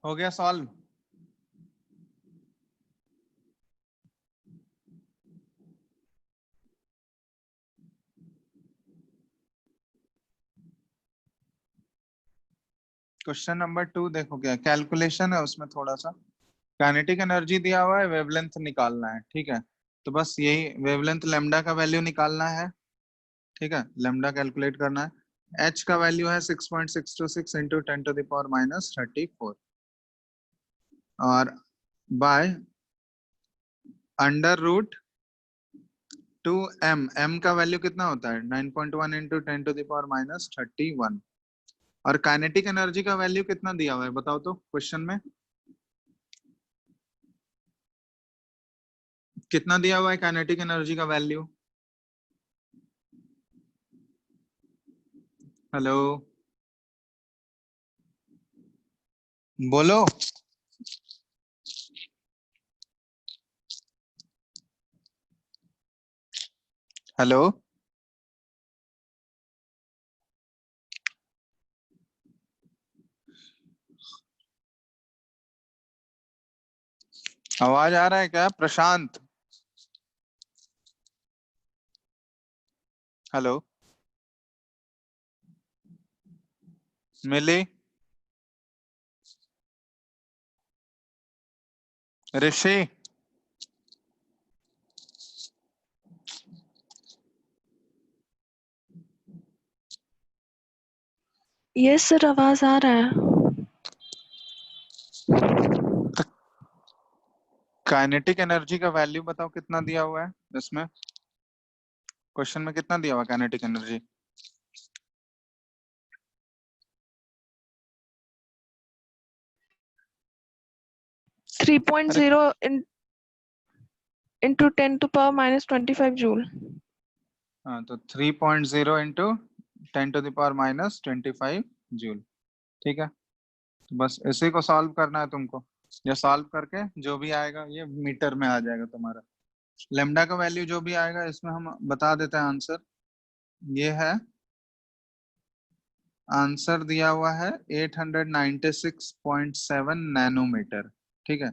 [SPEAKER 1] हो गया सॉल्व? क्वेश्चन नंबर 2 देखो, क्या कैलकुलेशन है उसमें, थोड़ा सा काइनेटिक एनर्जी दिया हुआ है, वेवलेंथ निकालना है। ठीक है, तो बस यही वेवलेंथ लेमडा का वैल्यू निकालना है। ठीक है, लेमडा कैलकुलेट करना है। h का वैल्यू है 6.626 into 10 to the power minus 34, और by under root 2m, m का वैल्यू कितना होता है? 9.1 into 10 to the power minus 31, और काइनेटिक एनर्जी का वैल्यू कितना दिया हुआ है बताओ तो क्वेश्चन में, कितना दिया हुआ है काइनेटिक एनर्जी का वैल्यू? हेलो बोलो, हेलो। आवाज आ रहा है क्या प्रशांत? हेलो मिली, ऋषि?
[SPEAKER 6] यस सर, आवाज आ रहा है।
[SPEAKER 1] काइनेटिक एनर्जी का वैल्यू बताओ कितना दिया हुआ है इसमें, क्वेश्चन में कितना दिया हुआ kinetic energy?
[SPEAKER 6] Three point zero into 10⁻⁻25 joule.
[SPEAKER 1] हाँ तो 3.0 इंटू 10⁻⁻25 जूल। ठीक है, तो बस इसी को सॉल्व करना है तुमको। ये सॉल्व करके जो भी आएगा ये मीटर में आ जाएगा तुम्हारा। लेमडा का वैल्यू जो भी आएगा इसमें हम बता देते हैं आंसर। ये है आंसर दिया हुआ है 896.7 नैनोमीटर। ठीक है,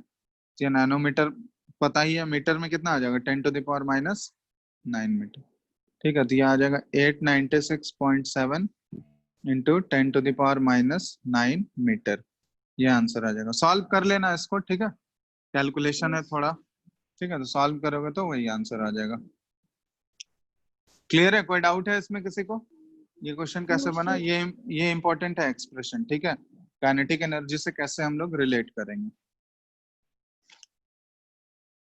[SPEAKER 1] ये नैनोमीटर पता ही है, मीटर में कितना आ जाएगा 10⁻⁹ मीटर। ठीक है, तो ये आ जाएगा 896.7 इंटू 10⁻⁹ मीटर। ये आंसर आ जाएगा। सॉल्व कर लेना इसको, ठीक है, कैलकुलेशन है थोड़ा। ठीक है, तो सॉल्व करोगे तो वही आंसर आ जाएगा। क्लियर है? कोई डाउट है इसमें किसी को? ये क्वेश्चन कैसे बना, ये इंपॉर्टेंट है एक्सप्रेशन। ठीक है, काइनेटिक एनर्जी से कैसे हम लोग रिलेट करेंगे।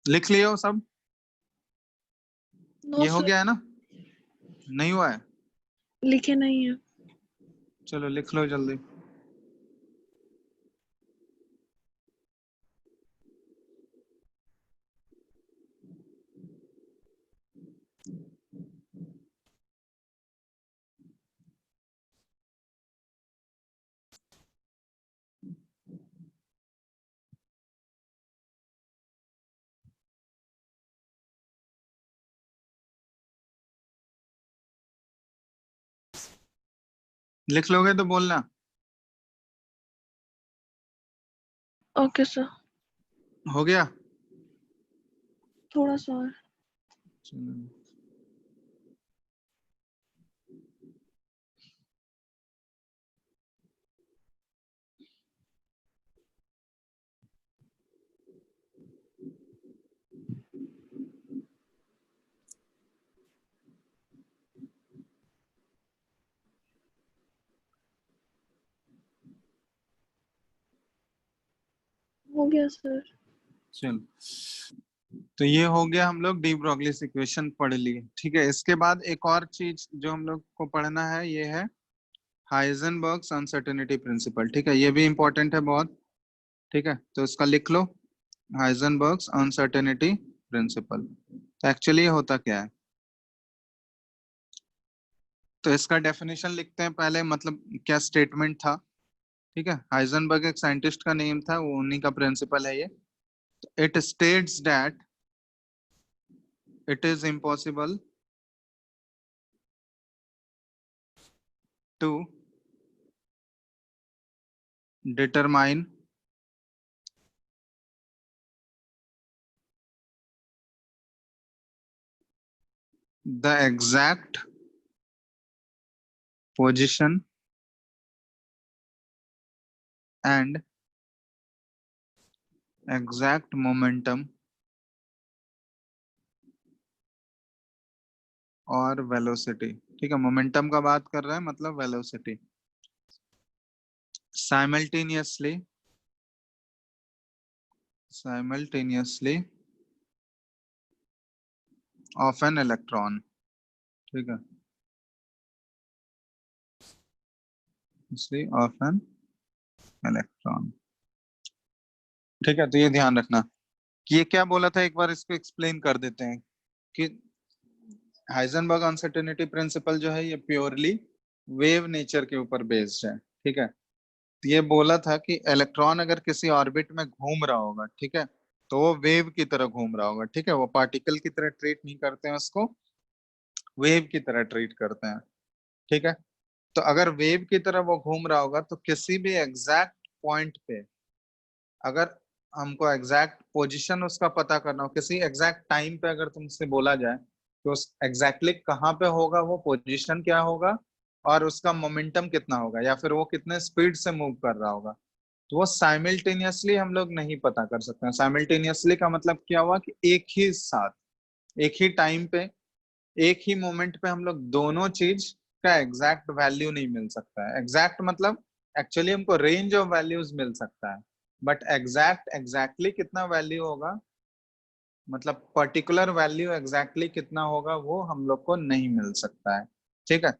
[SPEAKER 1] लिख लियो सब?
[SPEAKER 6] नो
[SPEAKER 1] ये हो
[SPEAKER 6] सर,
[SPEAKER 1] गया है ना? नहीं हुआ है?
[SPEAKER 6] लिखे नहीं है।
[SPEAKER 1] चलो लिख लो जल्दी। लिख लोगे तो बोलना।
[SPEAKER 6] ओके सर,
[SPEAKER 1] हो गया?
[SPEAKER 6] थोड़ा सा और।
[SPEAKER 1] चलो।
[SPEAKER 6] हो गया सर।
[SPEAKER 1] चलो, तो ये हो गया, हम लोग डी ब्रोगलीस इक्वेशन पढ़ लिए। ठीक है, इसके बाद एक और चीज जो हम लोग को पढ़ना है ये है हाइजेनबर्ग्स अनसर्टेनिटी प्रिंसिपल। ठीक है, ये भी इंपॉर्टेंट है बहुत। ठीक है, तो इसका लिख लो, हाइजेनबर्ग्स अनसर्टेनिटी प्रिंसिपल। तो एक्चुअली ये होता क्या है, तो इसका डेफिनेशन लिखते हैं पहले, मतलब क्या स्टेटमेंट था। ठीक है, हाइजेनबर्ग एक साइंटिस्ट का नेम था, वो उन्हीं का प्रिंसिपल है ये। It states that it is impossible to determine the exact position and exact momentum और वेलोसिटी। ठीक है, मोमेंटम का बात कर रहे हैं, मतलब velocity. Simultaneously of an electron. ठीक है, ऑफ एन इलेक्ट्रॉन। ठीक है, तो ये ध्यान रखना कि ये क्या बोला था, एक बार इसको एक्सप्लेन कर देते हैं कि हाइजेनबर्ग अनसर्टेनिटी प्रिंसिपल जो है ये प्योरली वेव नेचर के ऊपर बेस्ड है। ठीक है, तो ये बोला था कि इलेक्ट्रॉन अगर किसी ऑर्बिट में घूम रहा होगा, ठीक है, तो वो वेव की तरह घूम रहा होगा। ठीक है, वो पार्टिकल की तरह ट्रीट नहीं करते हैं उसको, वेव की तरह ट्रीट करते हैं। ठीक है, तो अगर वेव की तरह वो घूम रहा होगा तो किसी भी एग्जैक्ट पॉइंट पे अगर हमको एग्जैक्ट पोजीशन उसका पता करना हो, किसी एग्जैक्ट टाइम पे अगर तुमसे बोला जाए तो उस एग्जैक्टली कहाँ पे होगा, वो पोजीशन क्या होगा और उसका मोमेंटम कितना होगा, या फिर वो कितने स्पीड से मूव कर रहा होगा, तो वो साइमल्टेनियसली हम लोग नहीं पता कर सकते हैं। साइमल्टेनियसली का मतलब क्या हुआ कि एक ही साथ, एक ही टाइम पे, एक ही मोमेंट पे हम लोग दोनों चीज का एग्जैक्ट वैल्यू नहीं मिल सकता है। एग्जैक्ट मतलब एक्चुअली हमको रेंज ऑफ वैल्यूज मिल सकता है, बट एग्जैक्टली कितना वैल्यू होगा, मतलब पर्टिकुलर वैल्यू एग्जैक्टली कितना होगा, वो हम लोग को नहीं मिल सकता है। ठीक है,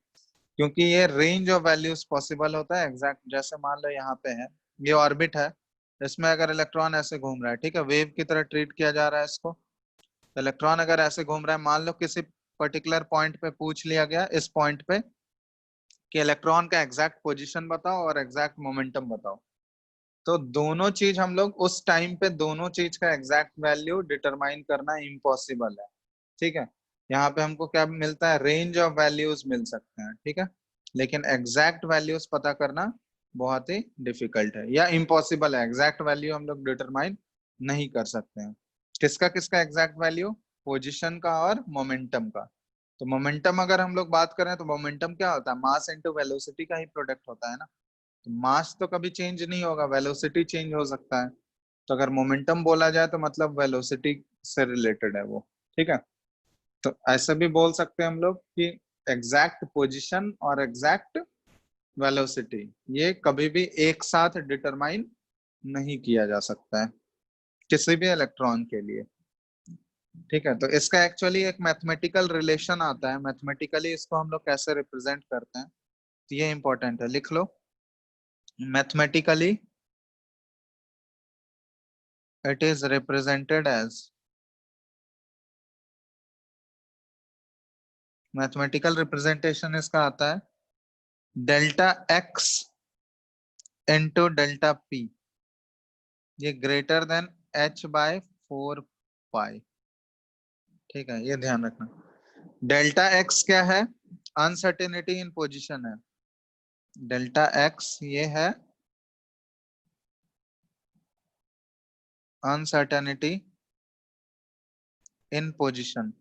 [SPEAKER 1] क्योंकि ये रेंज ऑफ वैल्यूज पॉसिबल होता है एग्जैक्ट। जैसे मान लो यहाँ पे है, ये ऑर्बिट है, इसमें अगर इलेक्ट्रॉन ऐसे घूम रहा है, ठीक है, वेव की तरह ट्रीट किया जा रहा है इसको। इलेक्ट्रॉन अगर ऐसे घूम रहा है, मान लो किसी पर्टिकुलर पॉइंट पे पूछ लिया गया, इस पॉइंट पे, कि इलेक्ट्रॉन का एग्जैक्ट पोजीशन बताओ और एग्जैक्ट मोमेंटम बताओ, तो दोनों चीज हम लोग उस टाइम पे दोनों चीज का एग्जैक्ट वैल्यू डिटरमाइन करना इम्पॉसिबल है। ठीक है, यहाँ पे हमको क्या मिलता है, रेंज ऑफ वैल्यूज मिल सकते हैं। ठीक है, लेकिन एग्जैक्ट वैल्यूज पता करना बहुत ही डिफिकल्ट है या इम्पॉसिबल है। एग्जैक्ट वैल्यू हम लोग डिटरमाइन नहीं कर सकते हैं। किसका किसका एग्जैक्ट वैल्यू, पोजिशन का और मोमेंटम का। तो मोमेंटम अगर हम लोग बात करें तो मोमेंटम क्या होता है, मास इनटू वेलोसिटी का ही प्रोडक्ट होता है ना। तो मास तो कभी चेंज नहीं होगा, वेलोसिटी चेंज हो सकता है। तो अगर मोमेंटम बोला जाए तो मतलब वेलोसिटी से रिलेटेड है वो। ठीक है, तो ऐसा भी बोल सकते हैं हम लोग कि एग्जैक्ट पोजीशन और एग्जैक्ट वेलोसिटी ये कभी भी एक साथ डिटरमाइन नहीं किया जा सकता है किसी भी इलेक्ट्रॉन के लिए। ठीक है, तो इसका एक्चुअली एक मैथमेटिकल रिलेशन आता है। मैथमेटिकली इसको हम लोग कैसे रिप्रेजेंट करते हैं, तो ये इंपॉर्टेंट है, लिख लो। Mathematically it is represented as, mathematical representation इसका आता है delta x into delta p, ये greater than h by 4 pi. ठीक है, ये ध्यान रखना। डेल्टा एक्स क्या है, अनसर्टेनिटी इन पोजीशन है। डेल्टा एक्स ये है अनसर्टेनिटी इन पोजीशन,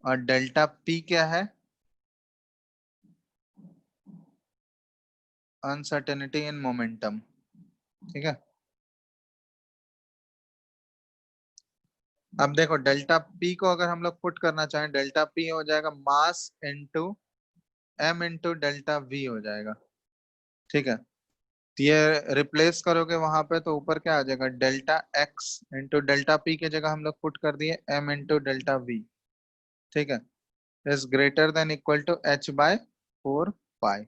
[SPEAKER 1] और डेल्टा पी क्या है, अनसर्टेनिटी इन मोमेंटम। ठीक है, अब देखो डेल्टा पी को अगर हम लोग पुट करना चाहें, डेल्टा पी हो जाएगा mass into m into delta v हो जाएगा। ठीक है, तो ये रिप्लेस करोगे वहां पे तो ऊपर क्या आ जाएगा, delta x into delta P की जगह हम लोग पुट कर दिए एम इंटू डेल्टा वी। ठीक है, is greater than equal to h by 4 pi.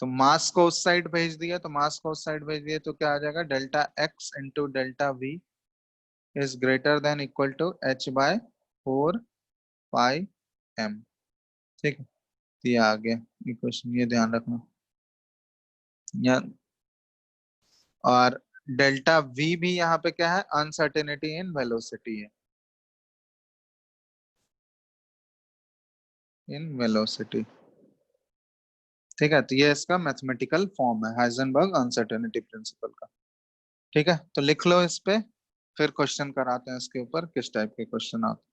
[SPEAKER 1] तो मास को उस साइड भेज दिया, तो मास को उस साइड भेज दिए तो क्या आ जाएगा, delta x into delta v is greater than equal to h by 4 pi m. ठीक है, तो ये आ गया इक्वेशन, ये ध्यान रखना। या और डेल्टा वी भी यहाँ पे क्या है, अनसर्टेनिटी इन वेलोसिटी है, इन वेलोसिटी। ठीक है, तो ये इसका मैथमेटिकल फॉर्म है हाइजेनबर्ग अनसर्टेनिटी प्रिंसिपल का। ठीक है, तो लिख लो इस पे, फिर क्वेश्चन कराते हैं इसके ऊपर, किस टाइप के क्वेश्चन आते हैं।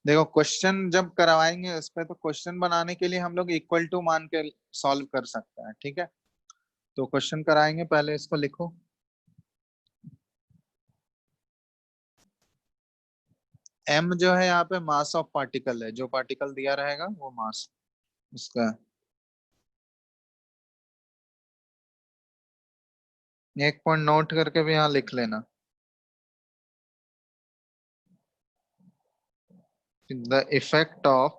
[SPEAKER 1] देखो क्वेश्चन जब करवाएंगे इस पे, तो क्वेश्चन बनाने के लिए हम लोग इक्वल टू मान के सॉल्व कर सकते हैं। ठीक है, तो क्वेश्चन कराएंगे, पहले इसको लिखो। एम जो है यहाँ पे मास ऑफ पार्टिकल है, जो पार्टिकल दिया रहेगा वो मास उसका है। एक पॉइंट नोट करके भी यहाँ लिख लेना, the effect of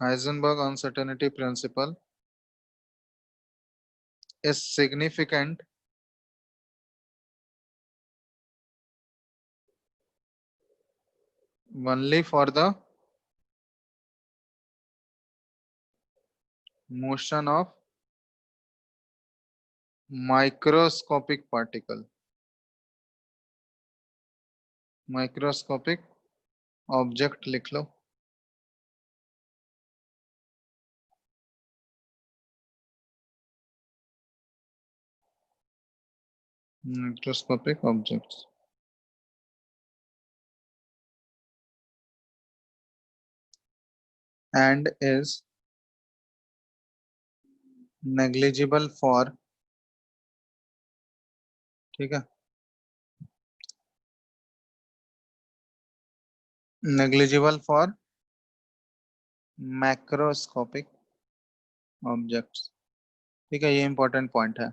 [SPEAKER 1] Heisenberg uncertainty principle is significant only for the motion of microscopic particle, microscopic object लिख लो। Microscopic objects. and is negligible for, ठीक है, negligible for macroscopic objects। ठीक है, ये इंपॉर्टेंट पॉइंट है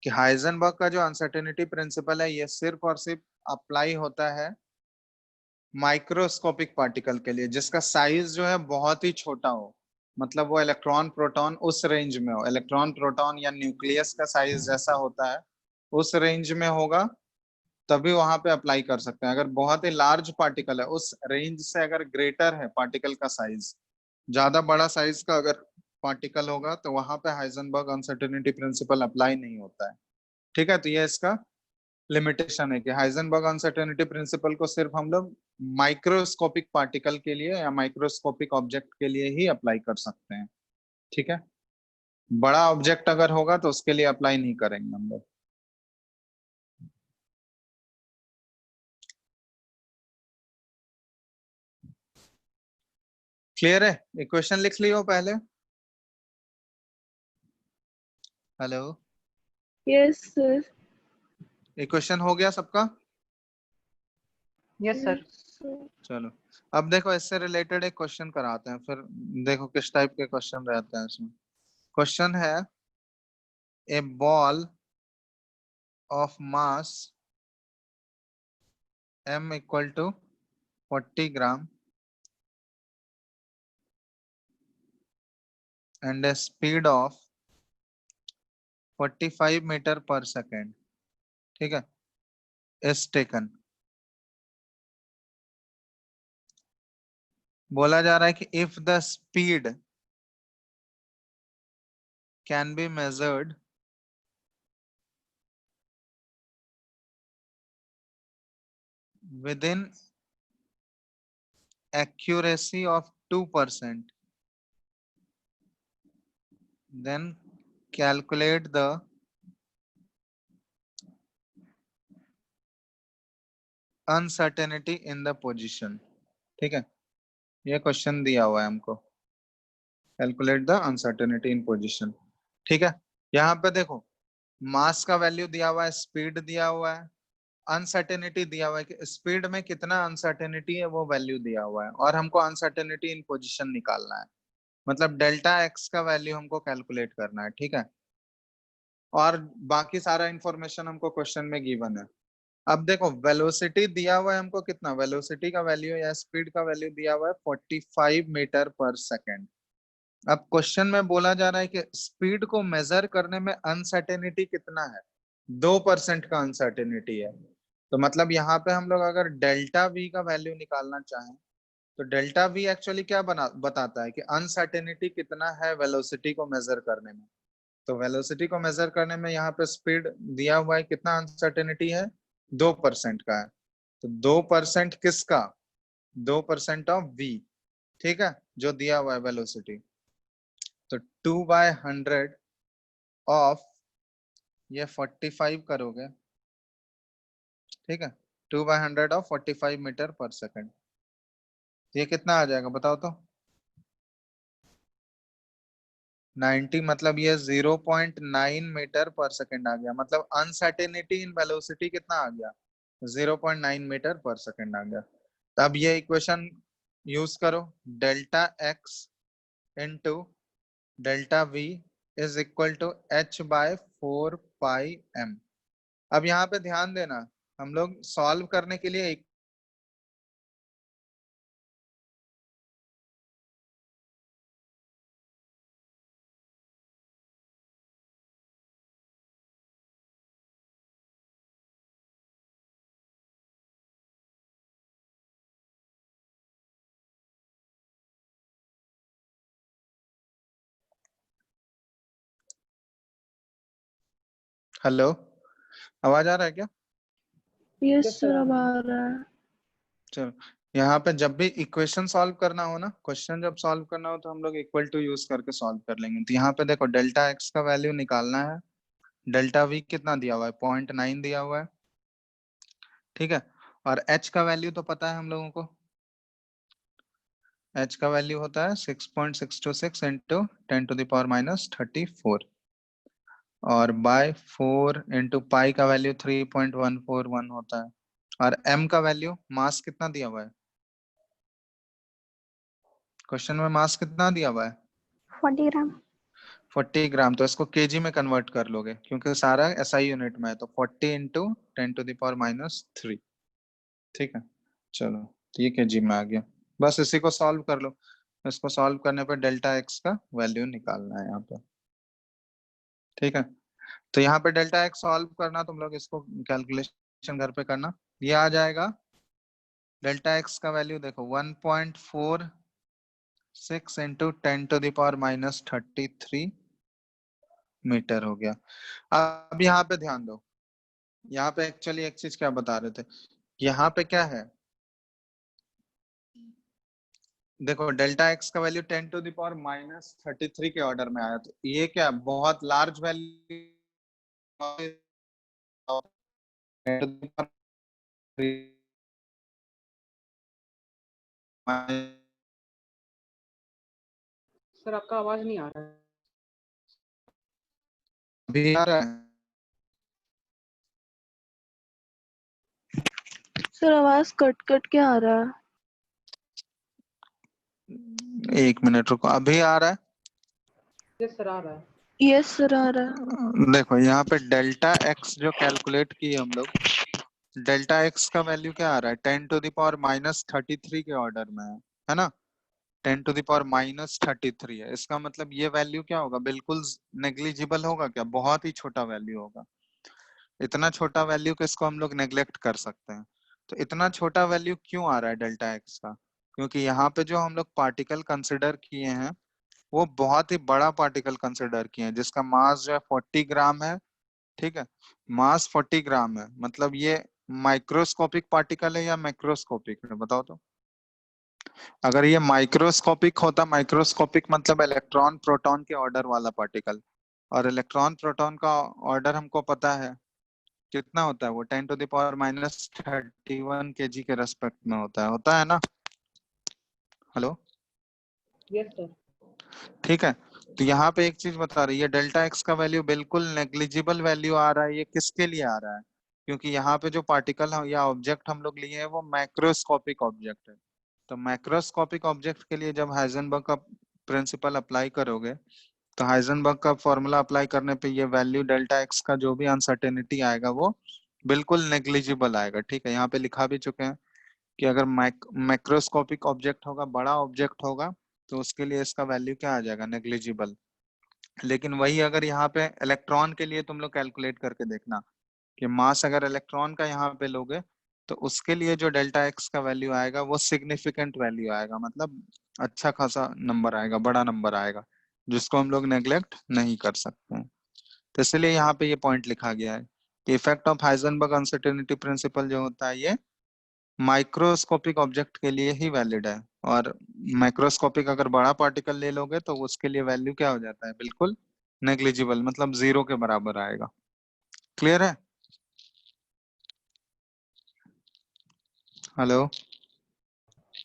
[SPEAKER 1] कि हाइजेनबर्ग का जो अनसर्टेनिटी प्रिंसिपल है ये सिर्फ और सिर्फ अप्लाई होता है माइक्रोस्कोपिक पार्टिकल के लिए, जिसका साइज जो है बहुत ही छोटा हो, मतलब वो इलेक्ट्रॉन प्रोटॉन उस रेंज में हो, इलेक्ट्रॉन प्रोटॉन या न्यूक्लियस का साइज जैसा होता है उस रेंज में होगा, तभी वहां पे अप्लाई कर सकते हैं। अगर बहुत ही लार्ज पार्टिकल है, उस रेंज से अगर ग्रेटर है पार्टिकल का साइज, ज्यादा बड़ा साइज का अगर पार्टिकल होगा, तो वहां पे हाइजेनबर्ग अनसर्टेनिटी प्रिंसिपल अप्लाई नहीं होता है। ठीक है, तो ये इसका लिमिटेशन है कि हाइजेनबर्ग अनसर्टेनिटी प्रिंसिपल को सिर्फ हम लोग माइक्रोस्कोपिक पार्टिकल के लिए या माइक्रोस्कोपिक ऑब्जेक्ट के लिए ही अप्लाई कर सकते हैं। ठीक है, बड़ा ऑब्जेक्ट अगर होगा तो उसके लिए अप्लाई नहीं करेंगे हम लोग। क्लियर है? इक्वेशन लिख लियो पहले। Hello,
[SPEAKER 6] Yes, sir.
[SPEAKER 1] इक्वेशन हो गया सबका?
[SPEAKER 4] Yes, sir.
[SPEAKER 1] चलो, अब देखो इससे रिलेटेड एक क्वेश्चन कराते हैं, फिर देखो किस टाइप के क्वेश्चन रहते हैं इसमें। क्वेश्चन है, a ball of mass m equal to 40 gram and a speed of 45 metre पर सेकेंड, ठीक है, is taken। बोला जा रहा है कि if the speed can be measured within accuracy of 2%, then calculate the uncertainty in the position। ठीक है, ये क्वेश्चन दिया हुआ है हमको, calculate the uncertainty in position. ठीक है, यहाँ पे देखो मास का वैल्यू दिया हुआ है, स्पीड दिया हुआ है, अनसर्टेनिटी दिया हुआ है कि स्पीड में कितना अनसर्टेनिटी है वो वैल्यू दिया हुआ है, और हमको अनसर्टेनिटी इन पोजीशन निकालना है, मतलब डेल्टा एक्स का वैल्यू हमको कैलकुलेट करना है। ठीक है, और बाकी सारा इंफॉर्मेशन हमको क्वेश्चन में गिवन है। अब देखो वेलोसिटी दिया हुआ है हमको, कितना वेलोसिटी का वैल्यू या स्पीड का वैल्यू दिया हुआ है 45 मीटर पर सेकेंड। अब क्वेश्चन में बोला जा रहा है कि स्पीड को मेजर करने में अनसर्टेनिटी कितना है, 2% का अनसर्टेनिटी है। तो मतलब यहाँ पे हम लोग अगर डेल्टा वी का वैल्यू निकालना चाहें, तो डेल्टा वी एक्चुअली क्या बताता है कि अनसर्टेनिटी कितना है वेलोसिटी को मेजर करने में। तो वेलोसिटी को मेजर करने में यहाँ पे स्पीड दिया हुआ है, कितना अनसर्टेनिटी है, 2% का है। तो 2% किसका, 2% ऑफ v, ठीक है, जो दिया हुआ है वेलोसिटी। तो 2/100 ऑफ ये 45 करोगे, ठीक है, 2/100 ऑफ 45 मीटर पर सेकेंड, ये कितना आ जाएगा बताओ तो? 90, मतलब ये 0.9 मीटर पर सेकेंड आ गया, मतलब अनसर्टेनिटी इन वेलोसिटी कितना आ गया, 0.9 मीटर पर सेकेंड आ गया। तो अब ये इक्वेशन यूज करो, delta x into delta v is equal to h/4πm। अब यहाँ पे ध्यान देना, हम लोग सॉल्व करने के लिए हेलो, आवाज आ रहा है क्या?
[SPEAKER 6] Yes
[SPEAKER 4] Yes,
[SPEAKER 6] sir
[SPEAKER 4] sir.
[SPEAKER 6] अब आ रहा है।
[SPEAKER 1] चलो, यहाँ पे जब भी इक्वेशन सॉल्व करना हो ना, क्वेश्चन जब सॉल्व करना हो तो हम लोग इक्वल टू यूज करके सॉल्व कर लेंगे। तो यहाँ पे देखो डेल्टा एक्स का वैल्यू निकालना है। डेल्टा वी कितना दिया हुआ है? 0.9 दिया हुआ है, ठीक है। और एच का वैल्यू तो पता है हम लोगों को, एच का वैल्यू होता है 6.626 इंटू 10⁻⁻34 और बाय 4 इंटू पाई का वैल्यू 3.141 होता है। और एम का वैल्यू, मास कितना दिया हुआ है क्वेश्चन में? मास कितना दिया हुआ है?
[SPEAKER 3] 40 ग्राम।
[SPEAKER 1] 40 ग्राम। तो इसको केजी में कन्वर्ट कर लोगे क्योंकि सारा एसआई यूनिट में है। तो 40 इंटू 10⁻⁻3, ठीक है। चलो, तो ये केजी में आ गया। बस इसी को सॉल्व कर लो। इसको सॉल्व करने पर डेल्टा एक्स का वैल्यू निकालना है यहाँ पे, ठीक है। तो यहाँ पे डेल्टा एक्स सॉल्व करना, तुम लोग इसको कैलकुलेशन घर पे करना। ये आ जाएगा डेल्टा एक्स का वैल्यू देखो 1.46 इंटू 10⁻⁻33 मीटर हो गया। अब यहाँ पे ध्यान दो, यहाँ पे एक्चुअली एक चीज क्या बता रहे थे, यहाँ पे क्या है, देखो डेल्टा एक्स का वैल्यू 10⁻⁻33 के ऑर्डर में आया। तो ये क्या बहुत लार्ज वैल्यू,
[SPEAKER 4] सर आपका आवाज नहीं आ रहा है।
[SPEAKER 1] अभी आ रहा है?
[SPEAKER 6] सर आवाज कट कट के आ रहा है।
[SPEAKER 1] एक मिनट रुको, अभी आ रहा है?
[SPEAKER 4] यस सर आ रहा है।
[SPEAKER 6] यस सर आ रहा है।
[SPEAKER 1] देखो यहाँ पे डेल्टा एक्स जो कैलकुलेट किए हम लोग, डेल्टा एक्स का वैल्यू क्या आ रहा है? 10⁻⁻33 के ऑर्डर में है ना। 10⁻⁻33 है, इसका मतलब ये वैल्यू क्या होगा? बिल्कुल नेग्लिजिबल होगा क्या? बहुत ही छोटा वैल्यू होगा। इतना छोटा वैल्यू को इसको हम लोग नेग्लेक्ट कर सकते हैं। तो इतना छोटा वैल्यू क्यों आ रहा है डेल्टा एक्स का? क्योंकि यहाँ पे जो हम लोग पार्टिकल कंसिडर किए हैं वो बहुत ही बड़ा पार्टिकल कंसिडर किए हैं जिसका मास जो है 40 ग्राम है, ठीक है। मास 40 ग्राम है, मतलब ये माइक्रोस्कोपिक पार्टिकल है या मैक्रोस्कोपिक है? बताओ तो। अगर ये माइक्रोस्कोपिक होता, माइक्रोस्कोपिक मतलब इलेक्ट्रॉन प्रोटॉन के ऑर्डर वाला पार्टिकल, और इलेक्ट्रॉन प्रोटॉन का ऑर्डर हमको पता है कितना होता है, वो 10⁻31 केजी के रेस्पेक्ट में होता है ना। Hello,
[SPEAKER 4] yes sir.
[SPEAKER 1] ठीक है। तो यहाँ पे एक चीज बता रही है, डेल्टा एक्स का वैल्यू बिल्कुल नेग्लिजिबल वैल्यू आ रहा है। ये किसके लिए आ रहा है? क्योंकि यहाँ पे जो पार्टिकल या ऑब्जेक्ट हम लोग लिए हैं वो मैक्रोस्कोपिक ऑब्जेक्ट है। तो मैक्रोस्कोपिक ऑब्जेक्ट के लिए जब हाइजेनबर्ग का प्रिंसिपल अप्लाई करोगे, तो हाइजेनबर्ग का फॉर्मूला अप्लाई करने पे ये वैल्यू डेल्टा एक्स का जो भी अनसर्टेनिटी आएगा वो बिल्कुल नेग्लिजिबल आएगा, ठीक है। यहाँ पे लिखा भी चुके हैं कि अगर मैक्रोस्कोपिक ऑब्जेक्ट होगा, बड़ा ऑब्जेक्ट होगा, तो उसके लिए इसका वैल्यू क्या आ जाएगा? नेग्लिजिबल। लेकिन वही अगर यहाँ पे इलेक्ट्रॉन के लिए तुम लोग कैलकुलेट करके देखना कि मास अगर इलेक्ट्रॉन का यहाँ पे लोगे, तो उसके लिए जो डेल्टा एक्स का वैल्यू आएगा वो सिग्निफिकेंट वैल्यू आएगा, मतलब अच्छा खासा नंबर आएगा, बड़ा नंबर आएगा, जिसको हम लोग नेग्लेक्ट नहीं कर सकते हैं। तो इसलिए यहाँ पे ये पॉइंट लिखा गया है कि effect of Heisenberg uncertainty principle जो होता है ये माइक्रोस्कोपिक ऑब्जेक्ट के लिए ही वैलिड है, और माइक्रोस्कोपिक अगर बड़ा पार्टिकल ले लोगे तो उसके लिए वैल्यू क्या हो जाता है? बिल्कुल नेग्लिजिबल, मतलब जीरो के बराबर आएगा। क्लियर है? Hello,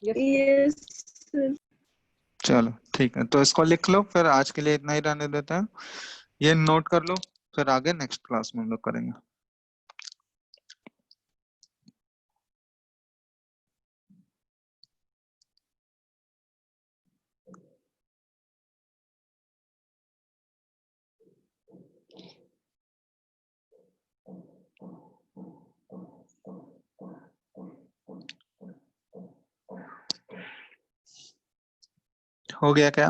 [SPEAKER 4] yes
[SPEAKER 6] yes sir.
[SPEAKER 1] चलो ठीक है, तो इसको लिख लो, फिर आज के लिए इतना ही रहने देते हैं। ये नोट कर लो, फिर आगे नेक्स्ट क्लास में हम लोग करेंगे। हो गया क्या?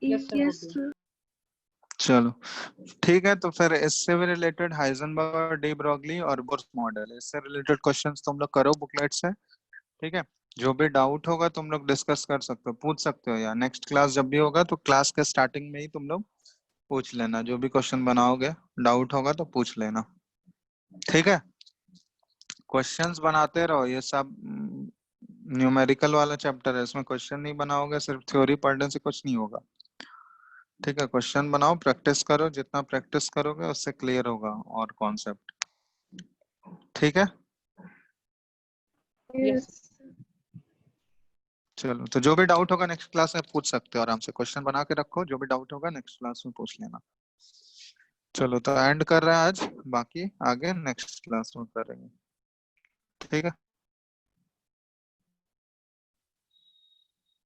[SPEAKER 4] यस सर हो
[SPEAKER 6] यस
[SPEAKER 4] गया।
[SPEAKER 6] सर।
[SPEAKER 1] चलो ठीक है, तो फिर इससे भी रिलेटेड हाइजेनबर्ग और डी ब्रोगली और बोर्स मॉडल, इससे रिलेटेड क्वेश्चंस तुम लोग करो बुकलेट से, ठीक है। जो भी डाउट होगा तुम लोग डिस्कस कर सकते हो, पूछ सकते हो, या नेक्स्ट क्लास जब भी होगा तो क्लास के स्टार्टिंग में ही तुम लोग पूछ लेना, जो भी क्वेश्चन बनाओगे डाउट होगा तो पूछ लेना, ठीक है। क्वेश्चंस बनाते रहो, ये सब न्यूमेरिकल वाला चैप्टर है, इसमें क्वेश्चन नहीं बनाओगे, सिर्फ थ्योरी पढ़ने से कुछ नहीं होगा, ठीक है। क्वेश्चन बनाओ, प्रैक्टिस करो, जितना प्रैक्टिस करोगे उससे क्लियर होगा और कॉन्सेप्ट, ठीक है।
[SPEAKER 4] Yes.
[SPEAKER 1] चलो, तो जो भी डाउट होगा नेक्स्ट क्लास में पूछ सकते हो आराम से, क्वेश्चन बना के रखो, जो भी डाउट होगा नेक्स्ट क्लास में पूछ लेना। चलो, तो एंड कर रहे हैं आज, बाकी आगे नेक्स्ट क्लास में करेंगे, ठीक है।